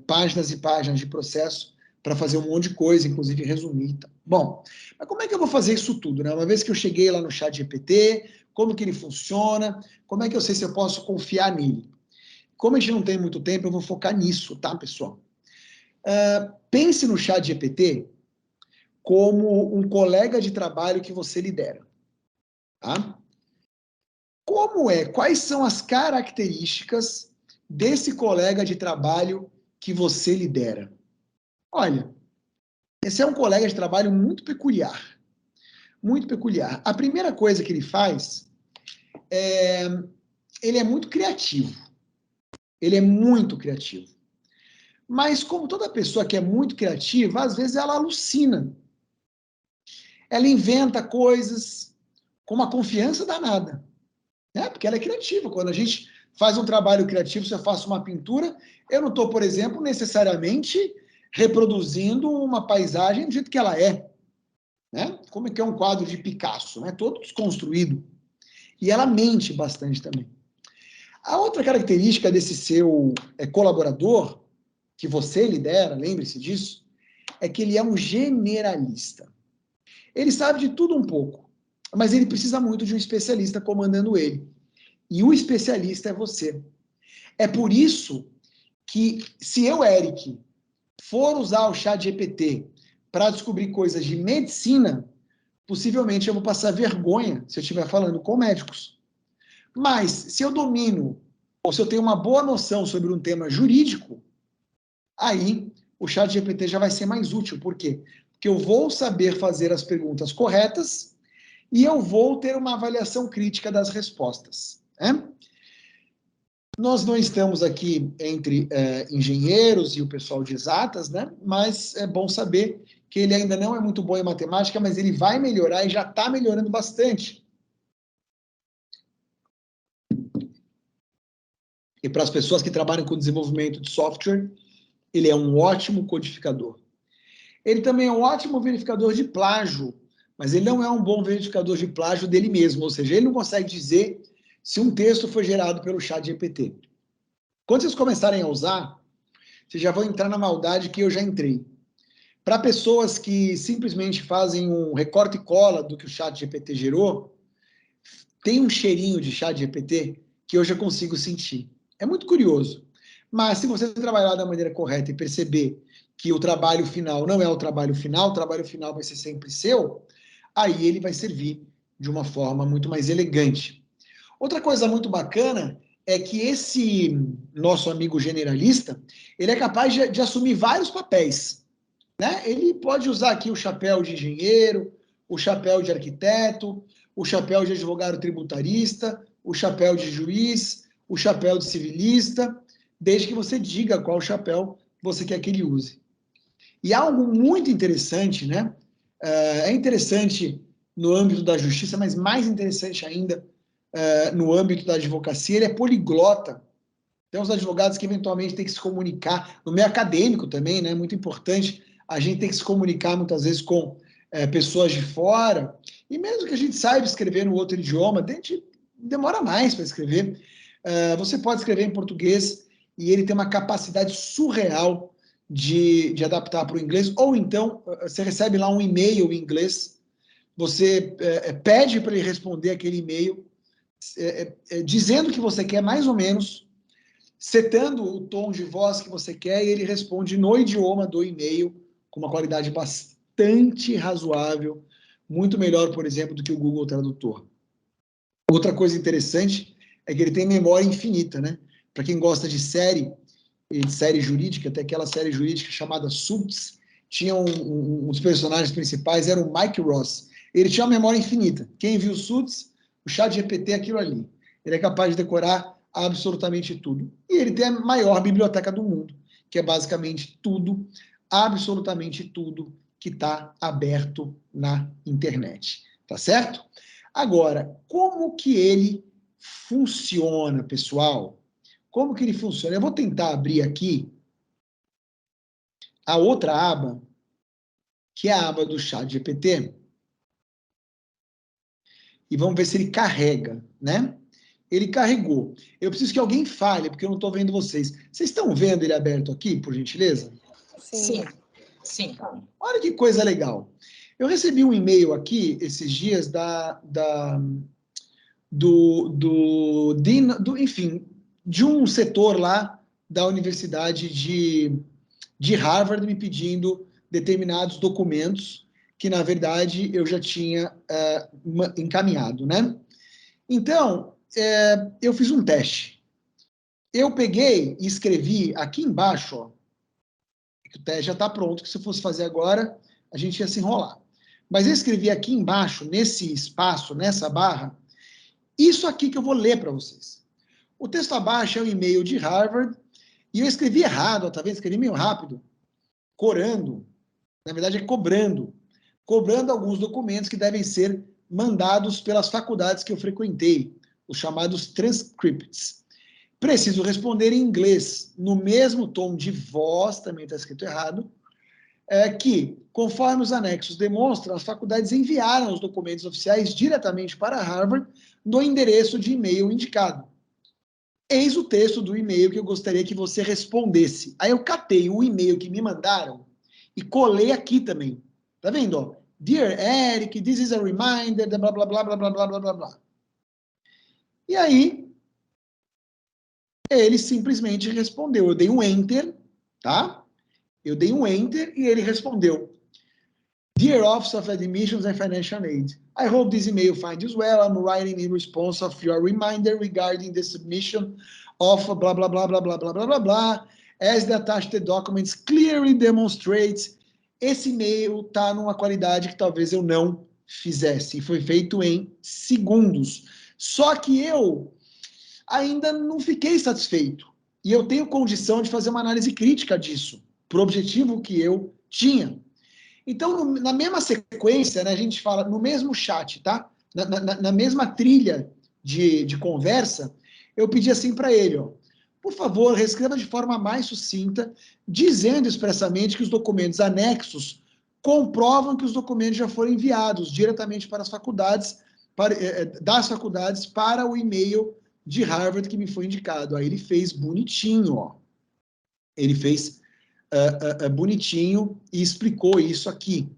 páginas e páginas de processo para fazer um monte de coisa, inclusive resumir. Então. Bom, mas como é que eu vou fazer isso tudo, né? Uma vez que eu cheguei lá no ChatGPT, como que ele funciona, como é que eu sei se eu posso confiar nele? Como a gente não tem muito tempo, eu vou focar nisso, tá, pessoal? Pense no ChatGPT como um colega de trabalho que você lidera, tá? Quais são as características desse colega de trabalho que você lidera? Olha, esse é um colega de trabalho muito peculiar. Muito peculiar. A primeira coisa que ele faz ele é muito criativo. Ele é muito criativo. Mas, como toda pessoa que é muito criativa, às vezes ela alucina. Ela inventa coisas com uma confiança danada. Né? Porque ela é criativa. Quando a gente faz um trabalho criativo, se eu faço uma pintura, eu não estou, por exemplo, necessariamente reproduzindo uma paisagem do jeito que ela é. Né? Como é que é um quadro de Picasso, né? Todo desconstruído. E ela mente bastante também. A outra característica desse seu colaborador, que você lidera, lembre-se disso, é que ele é um generalista. Ele sabe de tudo um pouco, mas ele precisa muito de um especialista comandando ele. E o especialista é você. É por isso que, se eu, Eric, for usar o ChatGPT para descobrir coisas de medicina, possivelmente eu vou passar vergonha se eu estiver falando com médicos. Mas, se eu domino, ou se eu tenho uma boa noção sobre um tema jurídico, aí o ChatGPT já vai ser mais útil. Por quê? Porque eu vou saber fazer as perguntas corretas e eu vou ter uma avaliação crítica das respostas. Né? Nós não estamos aqui entre engenheiros e o pessoal de exatas, né? Mas é bom saber que ele ainda não é muito bom em matemática, mas ele vai melhorar e já está melhorando bastante. E para as pessoas que trabalham com desenvolvimento de software, ele é um ótimo codificador. Ele também é um ótimo verificador de plágio, mas ele não é um bom verificador de plágio dele mesmo, ou seja, ele não consegue dizer se um texto foi gerado pelo ChatGPT. Quando vocês começarem a usar, vocês já vão entrar na maldade que eu já entrei. Para pessoas que simplesmente fazem um recorte e cola do que o ChatGPT gerou, tem um cheirinho de ChatGPT que eu já consigo sentir. É muito curioso. Mas se você trabalhar da maneira correta e perceber que o trabalho final não é o trabalho final vai ser sempre seu, aí ele vai servir de uma forma muito mais elegante. Outra coisa muito bacana é que esse nosso amigo generalista, ele é capaz de assumir vários papéis. Né? Ele pode usar aqui o chapéu de engenheiro, o chapéu de arquiteto, o chapéu de advogado tributarista, o chapéu de juiz, o chapéu de civilista, desde que você diga qual chapéu você quer que ele use. E algo muito interessante, né? É interessante no âmbito da justiça, mas mais interessante ainda no âmbito da advocacia, ele é poliglota. Tem uns advogados que eventualmente têm que se comunicar, no meio acadêmico também, né? Muito importante, a gente tem que se comunicar muitas vezes com pessoas de fora, E mesmo que a gente saiba escrever no outro idioma, a gente demora mais para escrever. Você pode escrever em português e ele tem uma capacidade surreal de adaptar para o inglês, ou então você recebe lá um e-mail em inglês, você pede para ele responder aquele e-mail, dizendo o que você quer, mais ou menos, setando o tom de voz que você quer, e ele responde no idioma do e-mail, com uma qualidade bastante razoável, muito melhor, por exemplo, do que o Google Tradutor. Outra coisa interessante é que ele tem memória infinita, né? Para quem gosta de série jurídica, até aquela série jurídica chamada Suits, tinha um dos personagens principais, era o Mike Ross. Ele tinha uma memória infinita. Quem viu Suits, o ChatGPT é aquilo ali. Ele é capaz de decorar absolutamente tudo. E ele tem a maior biblioteca do mundo, que é basicamente tudo, absolutamente tudo que está aberto na internet. Tá certo? Agora, como que ele funciona, pessoal? Como que ele funciona? Eu vou tentar abrir aqui a outra aba, que é a aba do ChatGPT. E vamos ver se ele carrega, né? Ele carregou. Eu preciso que alguém fale, porque eu não estou vendo vocês. Vocês estão vendo ele aberto aqui, por gentileza? Sim. Sim. Olha que coisa legal. Eu recebi um e-mail aqui, esses dias, enfim, de um setor lá da Universidade de Harvard me pedindo determinados documentos que, na verdade, eu já tinha encaminhado, né? Então, eu fiz um teste. Eu peguei e escrevi aqui embaixo, ó, que o teste já está pronto, que se eu fosse fazer agora, a gente ia se enrolar. Mas eu escrevi aqui embaixo, nesse espaço, nessa barra, isso aqui que eu vou ler para vocês. O texto abaixo é o e-mail de Harvard, e eu escrevi errado, tá vendo? Escrevi meio rápido. Corando. Na verdade, é cobrando. Cobrando alguns documentos que devem ser mandados pelas faculdades que eu frequentei, os chamados transcripts. Preciso responder em inglês, no mesmo tom de voz, também está escrito errado, que, conforme os anexos demonstram, as faculdades enviaram os documentos oficiais diretamente para Harvard no endereço de e-mail indicado. Eis o texto do e-mail que eu gostaria que você respondesse. Aí eu catei o e-mail que me mandaram e colei aqui também. Tá vendo? Ó? Dear Eric, this is a reminder, blá, blá, blá, blá, blá, blá, blá, blá, blá. E aí, ele simplesmente respondeu. Eu dei um enter, tá? Eu dei um enter e ele respondeu. Dear Office of Admissions and Financial Aid, I hope this email finds you well. I'm writing in response of your reminder regarding the submission of blah, blah, blah, blah, blah, blah, blah, blah, blah. As the attached documents clearly demonstrates, esse e-mail está numa qualidade que talvez eu não fizesse. E foi feito em segundos. Só que eu ainda não fiquei satisfeito. E eu tenho condição de fazer uma análise crítica disso, para o objetivo que eu tinha. Então, na mesma sequência, né, a gente fala no mesmo chat, tá? Na mesma trilha de conversa, eu pedi assim para ele, ó, por favor, reescreva de forma mais sucinta, dizendo expressamente que os documentos anexos comprovam que os documentos já foram enviados diretamente para as faculdades, das faculdades para o e-mail de Harvard que me foi indicado. Aí ele fez bonitinho, ó. Ele fez bonitinho e explicou isso aqui.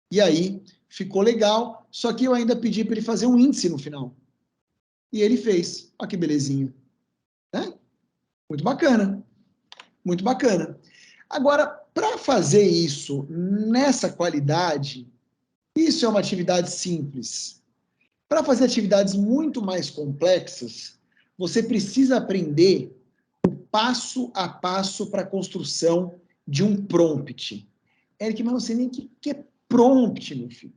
E aí ficou legal, só que eu ainda pedi para ele fazer um índice no final. E ele fez. Olha que belezinha. Né? Muito bacana. Muito bacana. Agora, para fazer isso nessa qualidade, isso é uma atividade simples. Para fazer atividades muito mais complexas, você precisa aprender o passo a passo para a construção de um prompt. Eric, mas não sei nem o que é prompt, meu filho.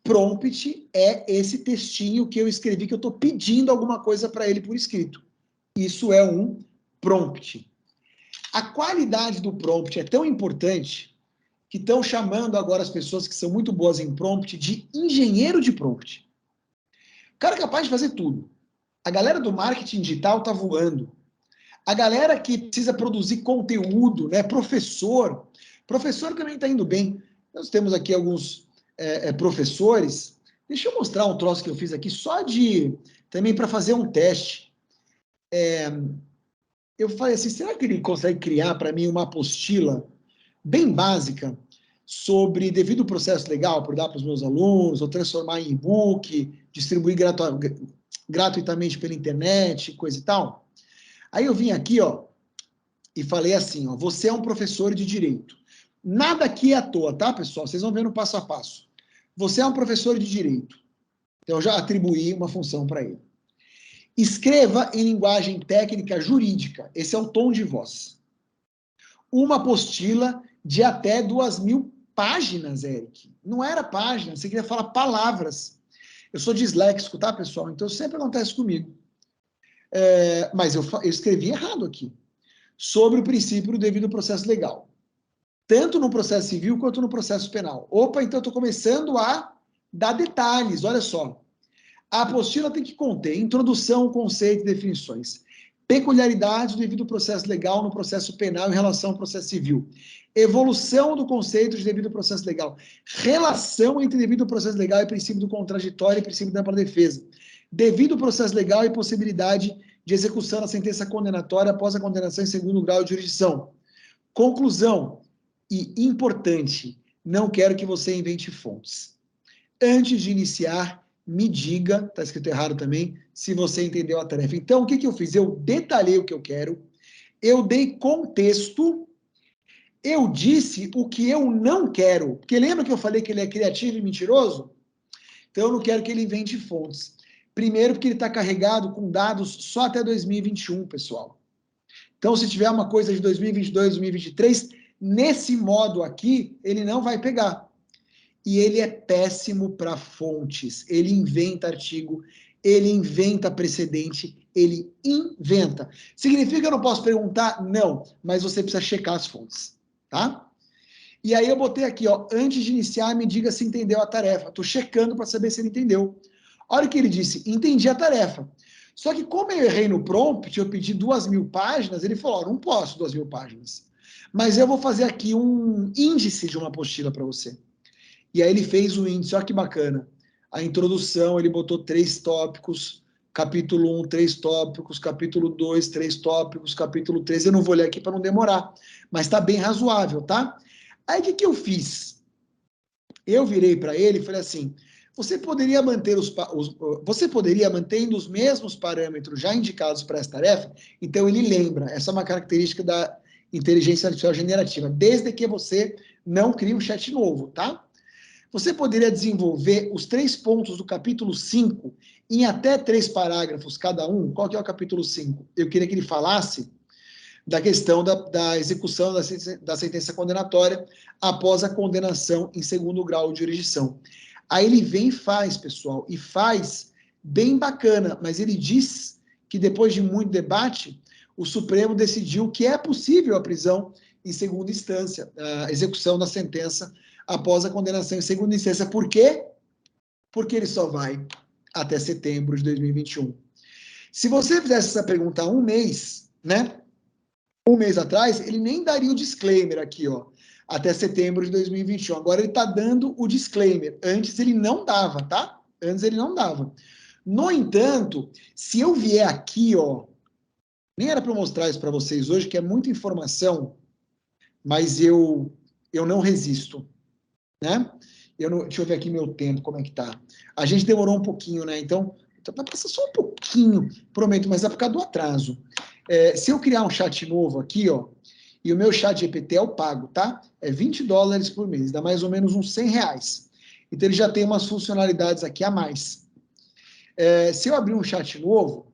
Prompt é esse textinho que eu escrevi, que eu estou pedindo alguma coisa para ele por escrito. Isso é um prompt. A qualidade do prompt é tão importante que estão chamando agora as pessoas que são muito boas em prompt de engenheiro de prompt. O cara é capaz de fazer tudo. A galera do marketing digital está voando. A galera que precisa produzir conteúdo, né? Professor também está indo bem. Nós temos aqui alguns professores. Deixa eu mostrar um troço que eu fiz aqui, também para fazer um teste. Eu falei assim, será que ele consegue criar para mim uma apostila bem básica sobre devido processo legal, por dar para os meus alunos, ou transformar em e-book, distribuir gratuitamente pela internet, coisa e tal? Aí eu vim aqui, ó, e falei assim, ó, você é um professor de direito. Nada aqui é à toa, tá, pessoal? Vocês vão ver no passo a passo. Você é um professor de direito. Então, eu já atribuí uma função para ele. Escreva em linguagem técnica jurídica. Esse é o tom de voz. Uma apostila de até 2.000 páginas, Eric. Não era páginas, você queria falar palavras. Eu sou disléxico, tá, pessoal? Então, sempre acontece comigo. Mas eu escrevi errado aqui. Sobre o princípio do devido processo legal. Tanto no processo civil quanto no processo penal. Opa, então eu estou começando a dar detalhes, olha só. A apostila tem que conter introdução, conceito e definições. Peculiaridade do devido processo legal no processo penal em relação ao processo civil. Evolução do conceito de devido processo legal. Relação entre devido processo legal e princípio do contraditório e princípio da ampla defesa. Devido processo legal e possibilidade de execução da sentença condenatória após a condenação em segundo grau de jurisdição. Conclusão, e importante, não quero que você invente fontes. Antes de iniciar, me diga, está escrito errado também, se você entendeu a tarefa. Então, o que eu fiz? Eu detalhei o que eu quero, eu dei contexto, eu disse o que eu não quero. Porque lembra que eu falei que ele é criativo e mentiroso? Então, eu não quero que ele invente fontes. Primeiro, porque ele está carregado com dados só até 2021, pessoal. Então, se tiver uma coisa de 2022, 2023, nesse modo aqui, ele não vai pegar. E ele é péssimo para fontes. Ele inventa artigo, ele inventa precedente, ele inventa. Significa que eu não posso perguntar? Não, mas você precisa checar as fontes, tá? E aí eu botei aqui, ó, antes de iniciar, me diga se entendeu a tarefa. Estou checando para saber se ele entendeu. A hora que ele disse, entendi a tarefa. Só que como eu errei no prompt, eu pedi 2.000 páginas, ele falou, não posso 2.000 páginas. Mas eu vou fazer aqui um índice de uma apostila para você. E aí ele fez o índice, olha que bacana. A introdução, ele botou 3 tópicos, capítulo 1, 3 tópicos, capítulo 2, 3 tópicos, capítulo 3, eu não vou ler aqui para não demorar, mas está bem razoável, tá? Aí o que eu fiz? Eu virei para ele e falei assim, você poderia mantendo os mesmos parâmetros já indicados para essa tarefa? Então ele lembra, essa é uma característica da inteligência artificial generativa, desde que você não crie um chat novo, tá? Você poderia desenvolver os 3 pontos do capítulo 5 em até 3 parágrafos cada um? Qual que é o capítulo 5? Eu queria que ele falasse da questão da execução da sentença condenatória após a condenação em segundo grau de jurisdição. Aí ele vem e faz, pessoal, e faz bem bacana, mas ele diz que depois de muito debate, o Supremo decidiu que é possível a prisão em segunda instância, a execução da sentença após a condenação em segunda instância. Por quê? Porque ele só vai até setembro de 2021. Se você fizesse essa pergunta há um mês, né? Um mês atrás, ele nem daria o disclaimer aqui, ó, até setembro de 2021. Agora ele está dando o disclaimer. Antes ele não dava, tá? Antes ele não dava. No entanto, se eu vier aqui, ó, nem era para mostrar isso para vocês hoje, que é muita informação, mas eu não resisto, né? Deixa eu ver aqui meu tempo, como é que tá. A gente demorou um pouquinho, né? Então vai passar só um pouquinho, prometo, mas é por causa do atraso. Se eu criar um chat novo aqui, ó, e o meu chat GPT é o pago, tá? É $20 por mês, dá mais ou menos uns R$100. Então ele já tem umas funcionalidades aqui a mais. Se eu abrir um chat novo,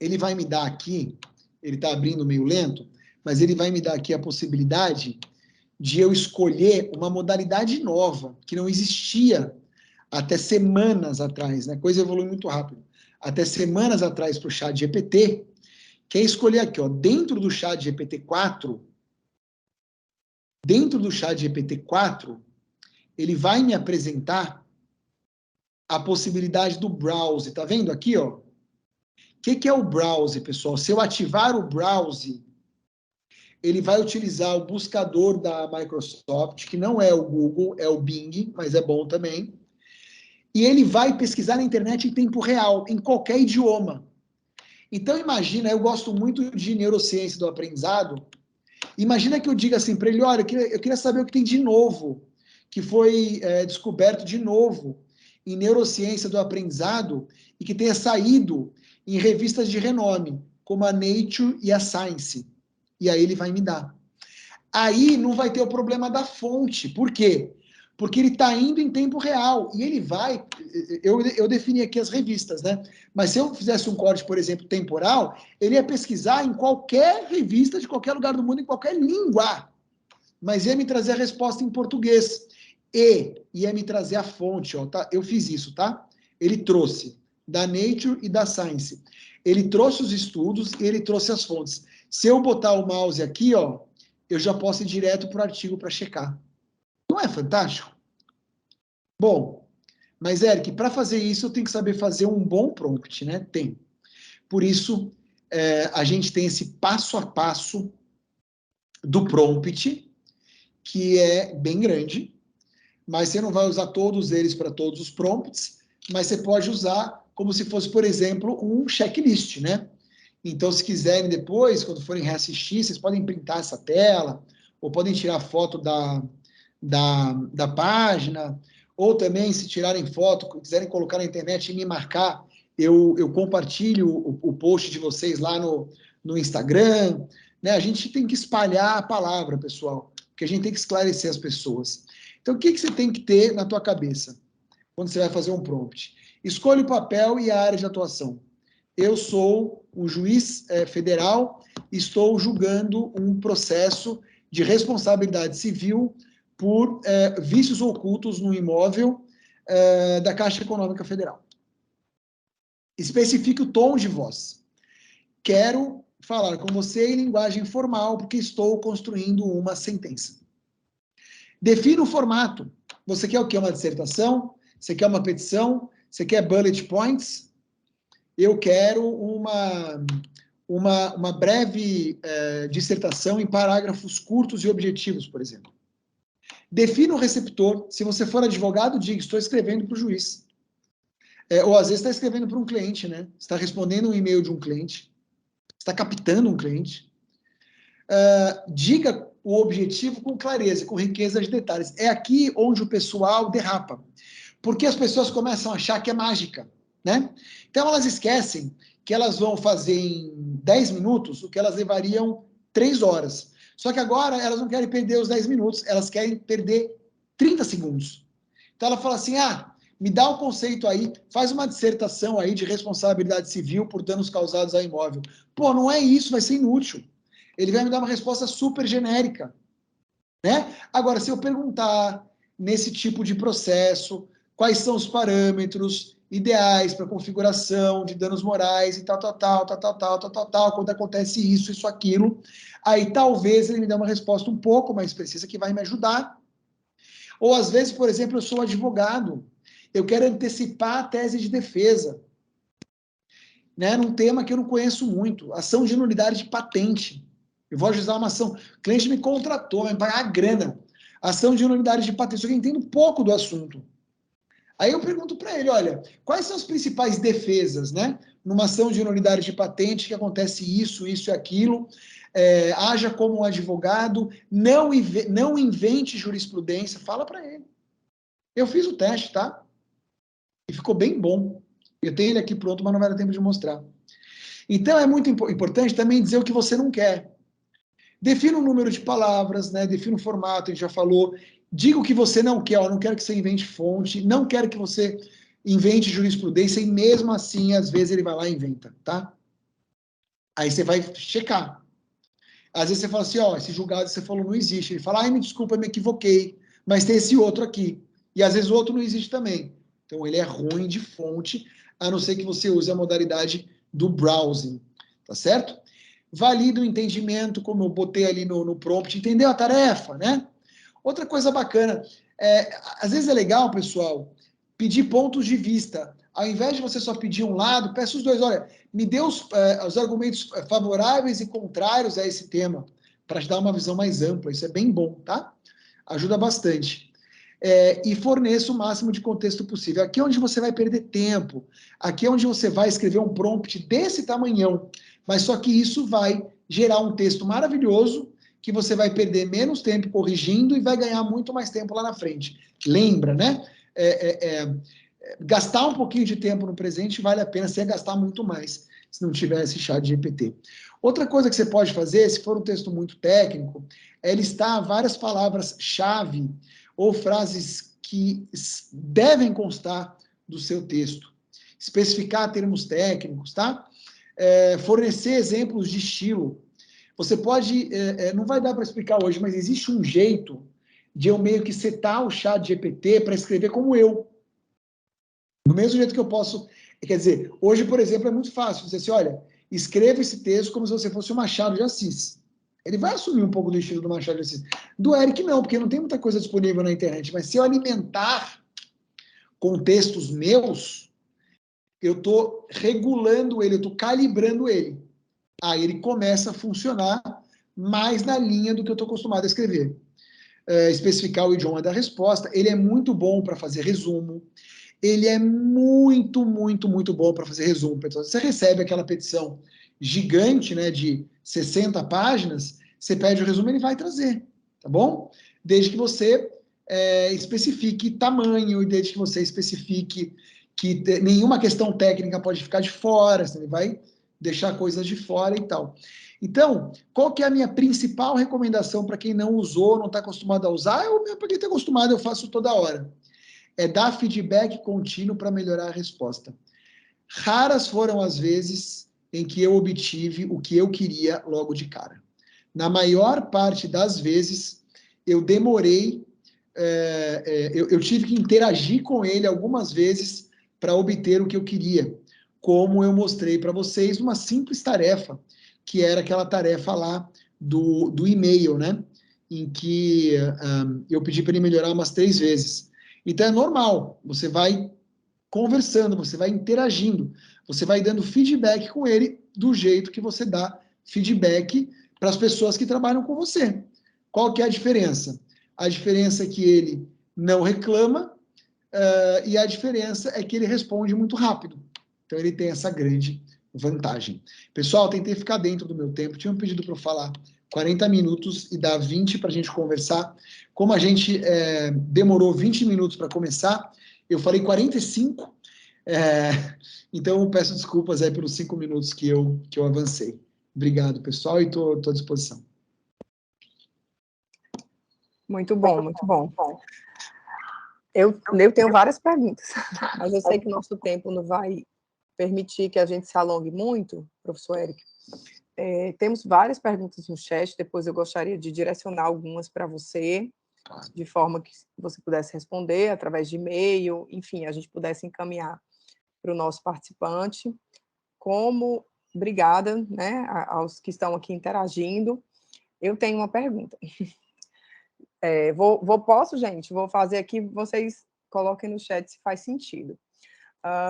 ele vai me dar aqui, ele está abrindo meio lento, mas ele vai me dar aqui a possibilidade de eu escolher uma modalidade nova, que não existia até semanas atrás, né? Coisa evolui muito rápido. Até semanas atrás para o chat GPT, que é escolher aqui, ó, dentro do chat GPT-4, ele vai me apresentar a possibilidade do browse. Tá vendo aqui, ó? O que é o browse, pessoal? Se eu ativar o browse, ele vai utilizar o buscador da Microsoft, que não é o Google, é o Bing, mas é bom também. e ele vai pesquisar na internet em tempo real, em qualquer idioma. Então, imagina, eu gosto muito de neurociência do aprendizado, imagina que eu diga assim para ele, olha, eu queria saber o que tem de novo, que foi descoberto de novo em neurociência do aprendizado e que tenha saído em revistas de renome, como a Nature e a Science. E aí ele vai me dar. Aí não vai ter o problema da fonte. Por quê? Porque ele está indo em tempo real. E ele vai... Eu defini aqui as revistas, né? Mas se eu fizesse um corte, por exemplo, temporal, ele ia pesquisar em qualquer revista de qualquer lugar do mundo, em qualquer língua. Mas ia me trazer a resposta em português. E ia me trazer a fonte, ó, tá? Eu fiz isso, tá? Ele trouxe da Nature e da Science. Ele trouxe os estudos e ele trouxe as fontes. Se eu botar o mouse aqui, ó, eu já posso ir direto para o artigo para checar. Não é fantástico? Bom, mas, Eric, para fazer isso, eu tenho que saber fazer um bom prompt, né? Tem. Por isso, a gente tem esse passo a passo do prompt, que é bem grande, mas você não vai usar todos eles para todos os prompts, mas você pode usar como se fosse, por exemplo, um checklist, né? Então, se quiserem depois, quando forem reassistir, vocês podem printar essa tela, ou podem tirar foto da página, ou também, se tirarem foto, quiserem colocar na internet e me marcar, eu compartilho o post de vocês lá no Instagram, né? A gente tem que espalhar a palavra, pessoal, porque a gente tem que esclarecer as pessoas. Então, o que você tem que ter na tua cabeça quando você vai fazer um prompt? Escolha o papel e a área de atuação. Eu sou um juiz federal, estou julgando um processo de responsabilidade civil por vícios ocultos no imóvel da Caixa Econômica Federal. Especifique o tom de voz. Quero falar com você em linguagem formal, porque estou construindo uma sentença. Defina o formato. Você quer o quê? Uma dissertação? Você quer uma petição? Você quer bullet points? Eu quero uma breve dissertação em parágrafos curtos e objetivos, por exemplo. Defina o receptor. Se você for advogado, diga, estou escrevendo para o juiz. Ou às vezes está escrevendo para um cliente, né? Está respondendo um e-mail de um cliente. Está captando um cliente. Diga o objetivo com clareza, com riqueza de detalhes. É aqui onde o pessoal derrapa. Porque as pessoas começam a achar que é mágica, né? Então elas esquecem que elas vão fazer em 10 minutos o que elas levariam 3 horas. Só que agora elas não querem perder os 10 minutos, elas querem perder 30 segundos. Então ela fala assim, me dá um conceito aí, faz uma dissertação aí de responsabilidade civil por danos causados ao imóvel. Pô, não é isso, vai ser inútil. Ele vai me dar uma resposta super genérica, né? Agora, se eu perguntar nesse tipo de processo, quais são os parâmetros ideais para configuração de danos morais e tal, quando acontece isso, aquilo, aí talvez ele me dê uma resposta um pouco mais precisa que vai me ajudar. Ou às vezes, por exemplo, eu sou advogado, eu quero antecipar a tese de defesa, né, num tema que eu não conheço muito, ação de nulidade de patente. Eu vou ajuizar uma ação, o cliente me contratou, vai me pagar a grana, ação de nulidade de patente, só que eu entendo pouco do assunto. Aí eu pergunto para ele, olha, quais são as principais defesas, né? Numa ação de nulidade de patente que acontece isso e aquilo, haja como um advogado, não invente jurisprudência, fala para ele. Eu fiz o teste, tá? E ficou bem bom. Eu tenho ele aqui pronto, mas não vai dar tempo de mostrar. Então é muito importante também dizer o que você não quer. Defina um número de palavras, né? Defina um formato, a gente já falou. Diga o que você não quer, eu não quero que você invente fonte, não quero que você invente jurisprudência, e mesmo assim, às vezes, ele vai lá e inventa, tá? Aí você vai checar. Às vezes você fala assim, esse julgado que você falou não existe. Ele fala, me desculpa, eu me equivoquei, mas tem esse outro aqui. E às vezes o outro não existe também. Então ele é ruim de fonte, a não ser que você use a modalidade do browsing, tá certo? Valida o entendimento, como eu botei ali no prompt, entendeu a tarefa, né? Outra coisa bacana, às vezes é legal, pessoal, pedir pontos de vista. Ao invés de você só pedir um lado, peça os dois. Olha, me dê os argumentos favoráveis e contrários a esse tema, para te dar uma visão mais ampla. Isso é bem bom, tá? Ajuda bastante. e forneça o máximo de contexto possível. Aqui é onde você vai perder tempo, aqui é onde você vai escrever um prompt desse tamanhão, mas só que isso vai gerar um texto maravilhoso, que você vai perder menos tempo corrigindo e vai ganhar muito mais tempo lá na frente. Lembra, né? Gastar um pouquinho de tempo no presente vale a pena, você ia gastar muito mais se não tivesse ChatGPT. Outra coisa que você pode fazer, se for um texto muito técnico, é listar várias palavras-chave ou frases que devem constar do seu texto. Especificar termos técnicos, tá? Fornecer exemplos de estilo. Você pode, não vai dar para explicar hoje, mas existe um jeito de eu meio que setar o ChatGPT para escrever como eu. Do mesmo jeito que eu posso, quer dizer, hoje, por exemplo, é muito fácil. Você dizer assim, olha, escreva esse texto como se você fosse o Machado de Assis. Ele vai assumir um pouco do estilo do Machado de Assis. Do Eric, não, porque não tem muita coisa disponível na internet. Mas se eu alimentar com textos meus, eu estou regulando ele, eu estou calibrando ele. Aí ele começa a funcionar mais na linha do que eu estou acostumado a escrever. Especificar o idioma da resposta. Ele é muito bom para fazer resumo. Ele é muito, muito, muito bom para fazer resumo. Então, você recebe aquela petição gigante, né, de 60 páginas, você pede o resumo, ele vai trazer, tá bom? Desde que você especifique tamanho, e desde que você especifique que nenhuma questão técnica pode ficar de fora, ele vai deixar coisas de fora e tal. Então, qual que é a minha principal recomendação para quem não usou, não está acostumado a usar? Para quem está acostumado, eu faço toda hora. É dar feedback contínuo para melhorar a resposta. Raras foram as vezes em que eu obtive o que eu queria logo de cara. Na maior parte das vezes, eu demorei, eu tive que interagir com ele algumas vezes para obter o que eu queria, como eu mostrei para vocês numa simples tarefa, que era aquela tarefa lá do e-mail, né? Em que eu pedi para ele melhorar umas 3 vezes. Então é normal, você vai conversando, você vai interagindo, você vai dando feedback com ele do jeito que você dá feedback para as pessoas que trabalham com você. Qual que é a diferença? A diferença é que ele não reclama e a diferença é que ele responde muito rápido. Então ele tem essa grande vantagem. Pessoal, tentei ficar dentro do meu tempo, tinha um pedido para eu falar 40 minutos e dar 20 para a gente conversar. Como a gente demorou 20 minutos para começar, eu falei 45, então eu peço desculpas aí pelos 5 minutos que eu avancei. Obrigado, pessoal, e estou à disposição. Muito bom, muito bom. Eu tenho várias perguntas, mas eu sei que o nosso tempo não vai permitir que a gente se alongue muito, professor Eric. Temos várias perguntas no chat, depois eu gostaria de direcionar algumas para você, de forma que você pudesse responder através de e-mail, enfim, a gente pudesse encaminhar para o nosso participante. Obrigada, né, aos que estão aqui interagindo. Eu tenho uma pergunta. Posso, gente? Vou fazer aqui, vocês coloquem no chat se faz sentido.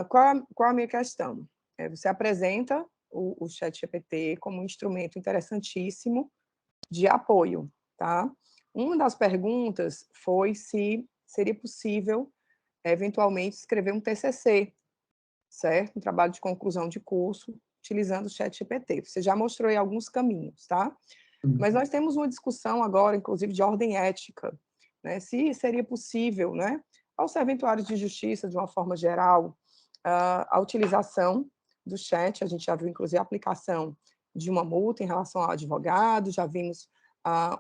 Qual a minha questão? Você apresenta o ChatGPT como um instrumento interessantíssimo de apoio, tá? Uma das perguntas foi se seria possível, eventualmente, escrever um TCC, certo? Um trabalho de conclusão de curso, utilizando o ChatGPT. Você já mostrou aí alguns caminhos, tá? Mas nós temos uma discussão agora, inclusive, de ordem ética, né? Se seria possível, né, aos serventuários de justiça, de uma forma geral, a utilização do chat. A gente já viu, inclusive, a aplicação de uma multa em relação ao advogado, já vimos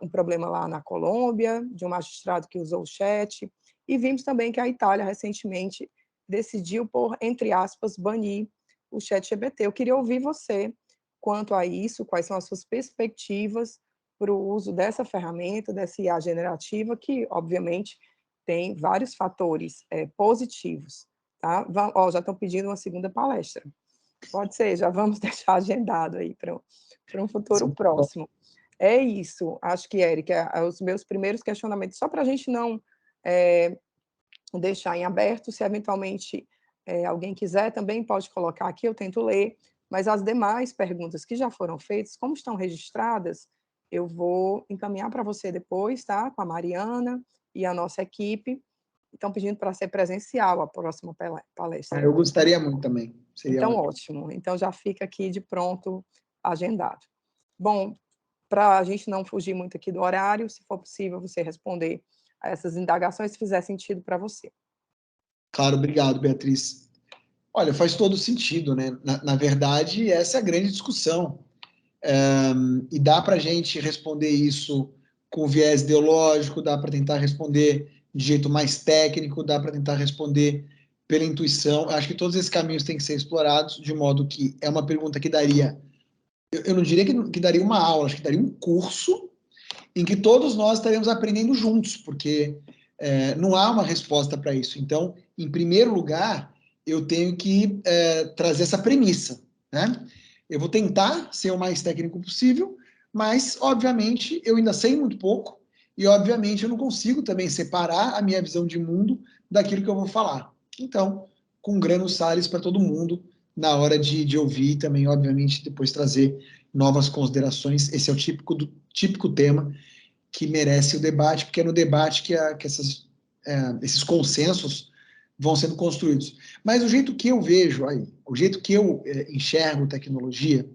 um problema lá na Colômbia, de um magistrado que usou o chat, e vimos também que a Itália, recentemente, decidiu por, entre aspas, banir o ChatGPT. Eu queria ouvir você quanto a isso, quais são as suas perspectivas para o uso dessa ferramenta, dessa IA generativa, que, obviamente, tem vários fatores positivos. Tá? Já estão pedindo uma segunda palestra. Pode ser, já vamos deixar agendado aí para um futuro próximo. É isso, acho que, Eric, os meus primeiros questionamentos, só para a gente não deixar em aberto, se eventualmente alguém quiser, também pode colocar aqui, eu tento ler, mas as demais perguntas que já foram feitas, como estão registradas, eu vou encaminhar para você depois, tá? Com a Mariana e a nossa equipe, estão pedindo para ser presencial a próxima palestra. Eu gostaria muito também. Seria então, ótimo. Então, já fica aqui de pronto agendado. Bom, para a gente não fugir muito aqui do horário, se for possível você responder a essas indagações, se fizer sentido para você. Claro, obrigado, Beatriz. Olha, faz todo sentido, né? Na verdade, essa é a grande discussão. E dá para a gente responder isso com viés ideológico, dá para tentar responder de jeito mais técnico, dá para tentar responder pela intuição. Acho que todos esses caminhos têm que ser explorados, de modo que é uma pergunta que daria... Eu não diria que daria uma aula, acho que daria um curso em que todos nós estaremos aprendendo juntos, porque não há uma resposta para isso. Então, em primeiro lugar, eu tenho que trazer essa premissa, né? Eu vou tentar ser o mais técnico possível, mas, obviamente, eu ainda sei muito pouco e, obviamente, eu não consigo também separar a minha visão de mundo daquilo que eu vou falar. Então, com grãos Salles para todo mundo, na hora de ouvir também, obviamente, depois trazer novas considerações. Esse é o típico tema que merece o debate, porque é no debate que esses consensos vão sendo construídos. Mas o jeito que eu vejo aí, o jeito que eu enxergo tecnologia,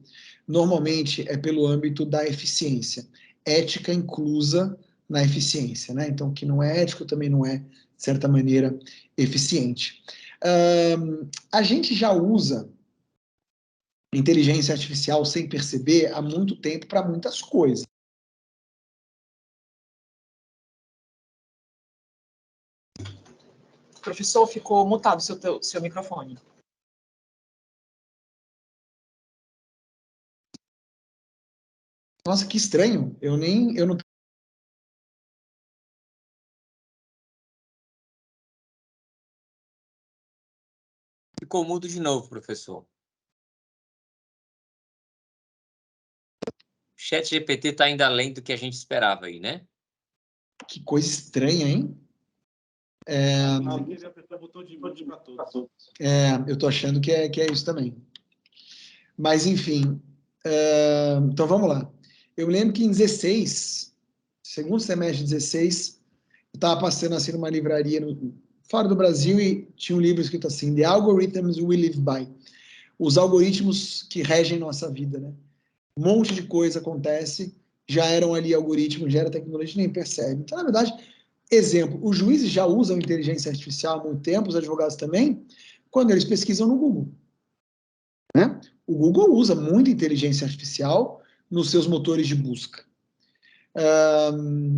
normalmente é pelo âmbito da eficiência. Ética inclusa na eficiência, né? Então, o que não é ético também não é, de certa maneira, eficiente. A gente já usa inteligência artificial sem perceber há muito tempo para muitas coisas. Professor, ficou mutado seu microfone. Nossa, que estranho. Eu não... Ficou mudo de novo, professor. O ChatGPT está ainda além do que a gente esperava aí, né? Que coisa estranha, hein? Eu tô achando que é isso também. Mas, enfim. Então, vamos lá. Eu lembro que em 16, segundo semestre de 16, eu estava passando assim numa livraria fora do Brasil e tinha um livro escrito assim, The Algorithms We Live By. Os algoritmos que regem nossa vida, né? Um monte de coisa acontece, já eram ali algoritmos, já era tecnologia, nem percebe. Então, na verdade, exemplo, os juízes já usam inteligência artificial há muito tempo, os advogados também, quando eles pesquisam no Google. Né? O Google usa muita inteligência artificial nos seus motores de busca.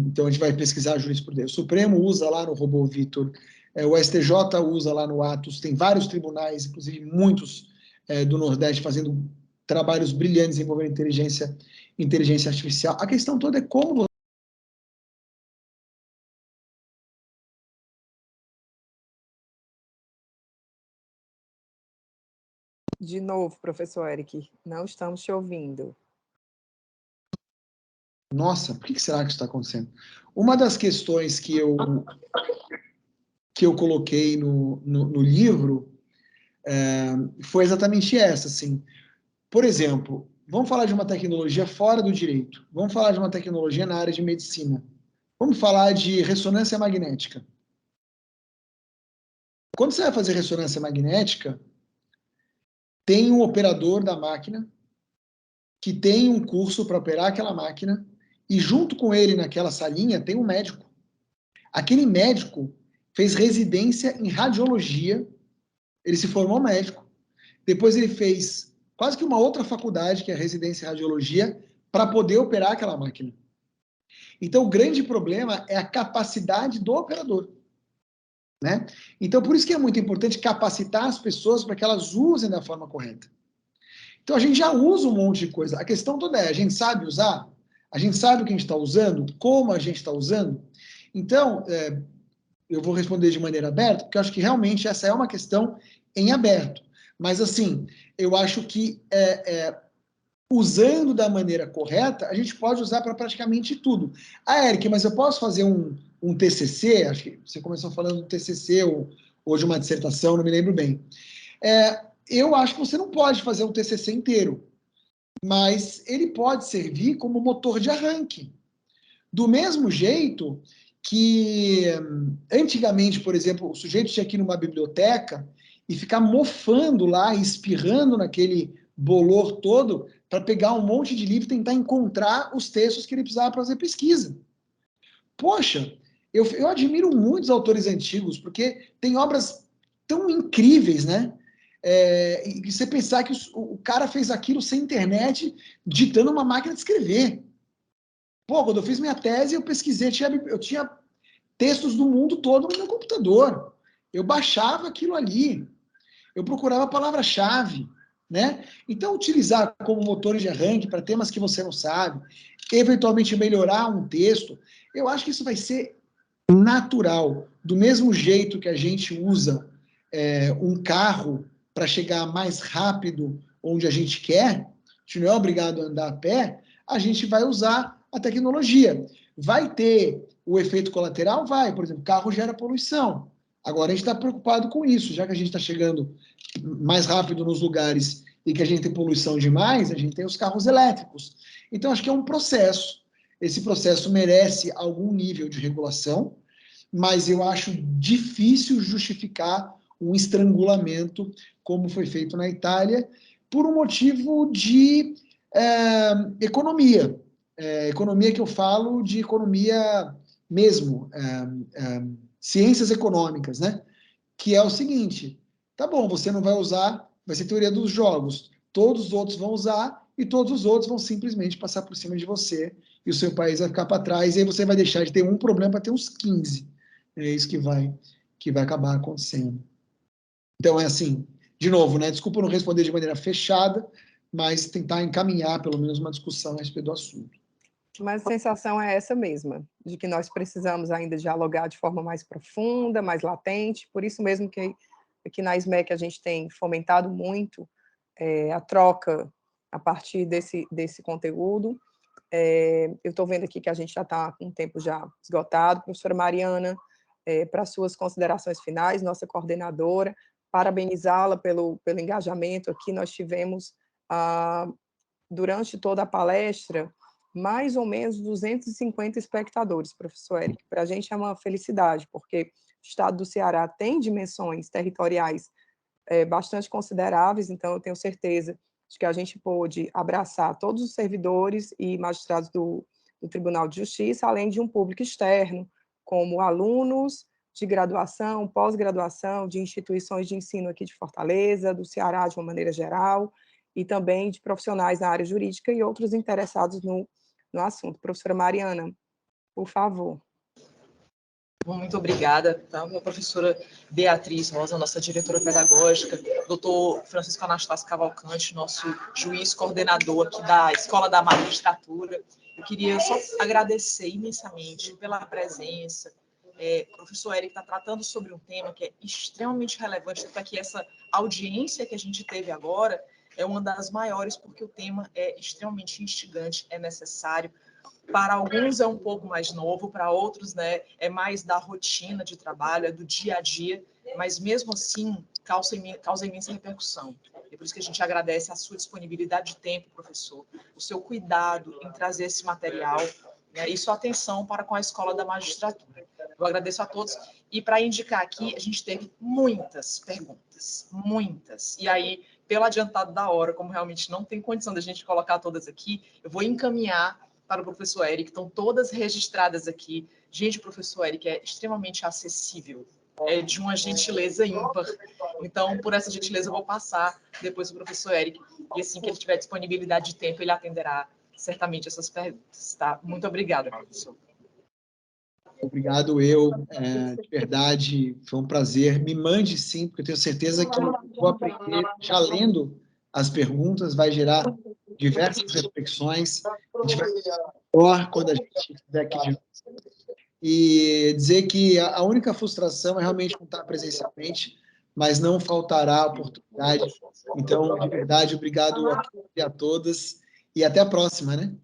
Então, a gente vai pesquisar jurisprudência. O Supremo usa lá no Robô Vitor, o STJ usa lá no Atos, tem vários tribunais, inclusive muitos do Nordeste, fazendo trabalhos brilhantes envolvendo inteligência artificial. A questão toda é como De novo, professor Eric, não estamos te ouvindo. Nossa, por que será que isso está acontecendo? Uma das questões que eu coloquei no livro foi exatamente essa, assim. Por exemplo, vamos falar de uma tecnologia fora do direito. Vamos falar de uma tecnologia na área de medicina. Vamos falar de ressonância magnética. Quando você vai fazer ressonância magnética, tem um operador da máquina que tem um curso para operar aquela máquina e junto com ele naquela salinha tem um médico. Aquele médico fez residência em radiologia, ele se formou médico, depois ele fez quase que uma outra faculdade, que é a residência em radiologia, para poder operar aquela máquina. Então, o grande problema é a capacidade do operador. Né? Então, por isso que é muito importante capacitar as pessoas para que elas usem da forma correta. Então, a gente já usa um monte de coisa. A questão toda é, a gente sabe usar? A gente sabe o que a gente está usando? Como a gente está usando? Então, eu vou responder de maneira aberta, porque eu acho que realmente essa é uma questão em aberto. Mas, assim, eu acho que usando da maneira correta, a gente pode usar para praticamente tudo. Eric, mas eu posso fazer um TCC? Acho que você começou falando do TCC ou de uma dissertação, não me lembro bem. Eu acho que você não pode fazer um TCC inteiro, mas ele pode servir como motor de arranque. Do mesmo jeito que antigamente, por exemplo, o sujeito tinha que ir numa biblioteca e ficar mofando lá, espirrando naquele bolor todo, para pegar um monte de livro e tentar encontrar os textos que ele precisava para fazer pesquisa. Poxa, eu admiro muitos autores antigos, porque tem obras tão incríveis, né? E você pensar que o cara fez aquilo sem internet, ditando uma máquina de escrever. Pô, quando eu fiz minha tese, eu pesquisei, eu tinha textos do mundo todo no meu computador. Eu baixava aquilo ali. Eu procurava a palavra-chave, né? Então, utilizar como motor de arranque para temas que você não sabe, eventualmente melhorar um texto, eu acho que isso vai ser natural. Do mesmo jeito que a gente usa um carro para chegar mais rápido onde a gente quer, a gente não é obrigado a andar a pé, a gente vai usar a tecnologia. Vai ter o efeito colateral? Vai. Por exemplo, carro gera poluição. Agora a gente está preocupado com isso, já que a gente está chegando mais rápido nos lugares e que a gente tem poluição demais, a gente tem os carros elétricos. Então, acho que é um processo. Esse processo merece algum nível de regulação, mas eu acho difícil justificar um estrangulamento, como foi feito na Itália, por um motivo de economia. Economia que eu falo de economia mesmo, ciências econômicas, né? Que é o seguinte, tá bom, você não vai usar, vai ser teoria dos jogos, todos os outros vão usar e todos os outros vão simplesmente passar por cima de você e o seu país vai ficar para trás e aí você vai deixar de ter um problema para ter uns 15. É isso que vai acabar acontecendo. Então, é assim, de novo, né? Desculpa não responder de maneira fechada, mas tentar encaminhar pelo menos uma discussão a respeito do assunto. Mas a sensação é essa mesma, de que nós precisamos ainda dialogar de forma mais profunda, mais latente, por isso mesmo que na SMEC a gente tem fomentado muito a troca a partir desse conteúdo. Eu estou vendo aqui que a gente já está com o tempo já esgotado. Professora Mariana, para suas considerações finais, nossa coordenadora, parabenizá-la pelo engajamento aqui. Nós tivemos, durante toda a palestra, mais ou menos 250 espectadores, professor Eric. Para a gente é uma felicidade, porque o estado do Ceará tem dimensões territoriais bastante consideráveis, então eu tenho certeza de que a gente pôde abraçar todos os servidores e magistrados do Tribunal de Justiça, além de um público externo, como alunos de graduação, pós-graduação, de instituições de ensino aqui de Fortaleza, do Ceará de uma maneira geral, e também de profissionais na área jurídica e outros interessados no assunto. Professora Mariana, por favor. Muito obrigada, tá? Minha professora Beatriz Rosa, nossa diretora pedagógica, doutor Francisco Anastácio Cavalcante, nosso juiz coordenador aqui da Escola da Magistratura. Eu queria só agradecer imensamente pela presença. O professor Eric está tratando sobre um tema que é extremamente relevante, para que essa audiência que a gente teve agora é uma das maiores, porque o tema é extremamente instigante, é necessário. Para alguns é um pouco mais novo, para outros, né, é mais da rotina de trabalho, é do dia a dia, mas mesmo assim causa imensa repercussão. E por isso que a gente agradece a sua disponibilidade de tempo, professor, o seu cuidado em trazer esse material, né, e sua atenção para com a Escola da Magistratura. Eu agradeço a todos. E para indicar aqui, a gente teve muitas perguntas, muitas. E aí, pelo adiantado da hora, como realmente não tem condição da gente colocar todas aqui, eu vou encaminhar para o professor Eric, estão todas registradas aqui. Gente, o professor Eric é extremamente acessível, é de uma gentileza ímpar. Então, por essa gentileza, eu vou passar depois para o professor Eric, e assim que ele tiver disponibilidade de tempo, ele atenderá certamente essas perguntas. Tá? Muito obrigada, professor. Obrigado, de verdade, foi um prazer. Me mande sim, porque eu tenho certeza que vou aprender, já lendo as perguntas, vai gerar diversas reflexões. A gente vai melhor quando a gente estiver aqui de novo. E dizer que a única frustração é realmente não estar presencialmente, mas não faltará a oportunidade. Então, de verdade, obrigado a todas e até a próxima, né?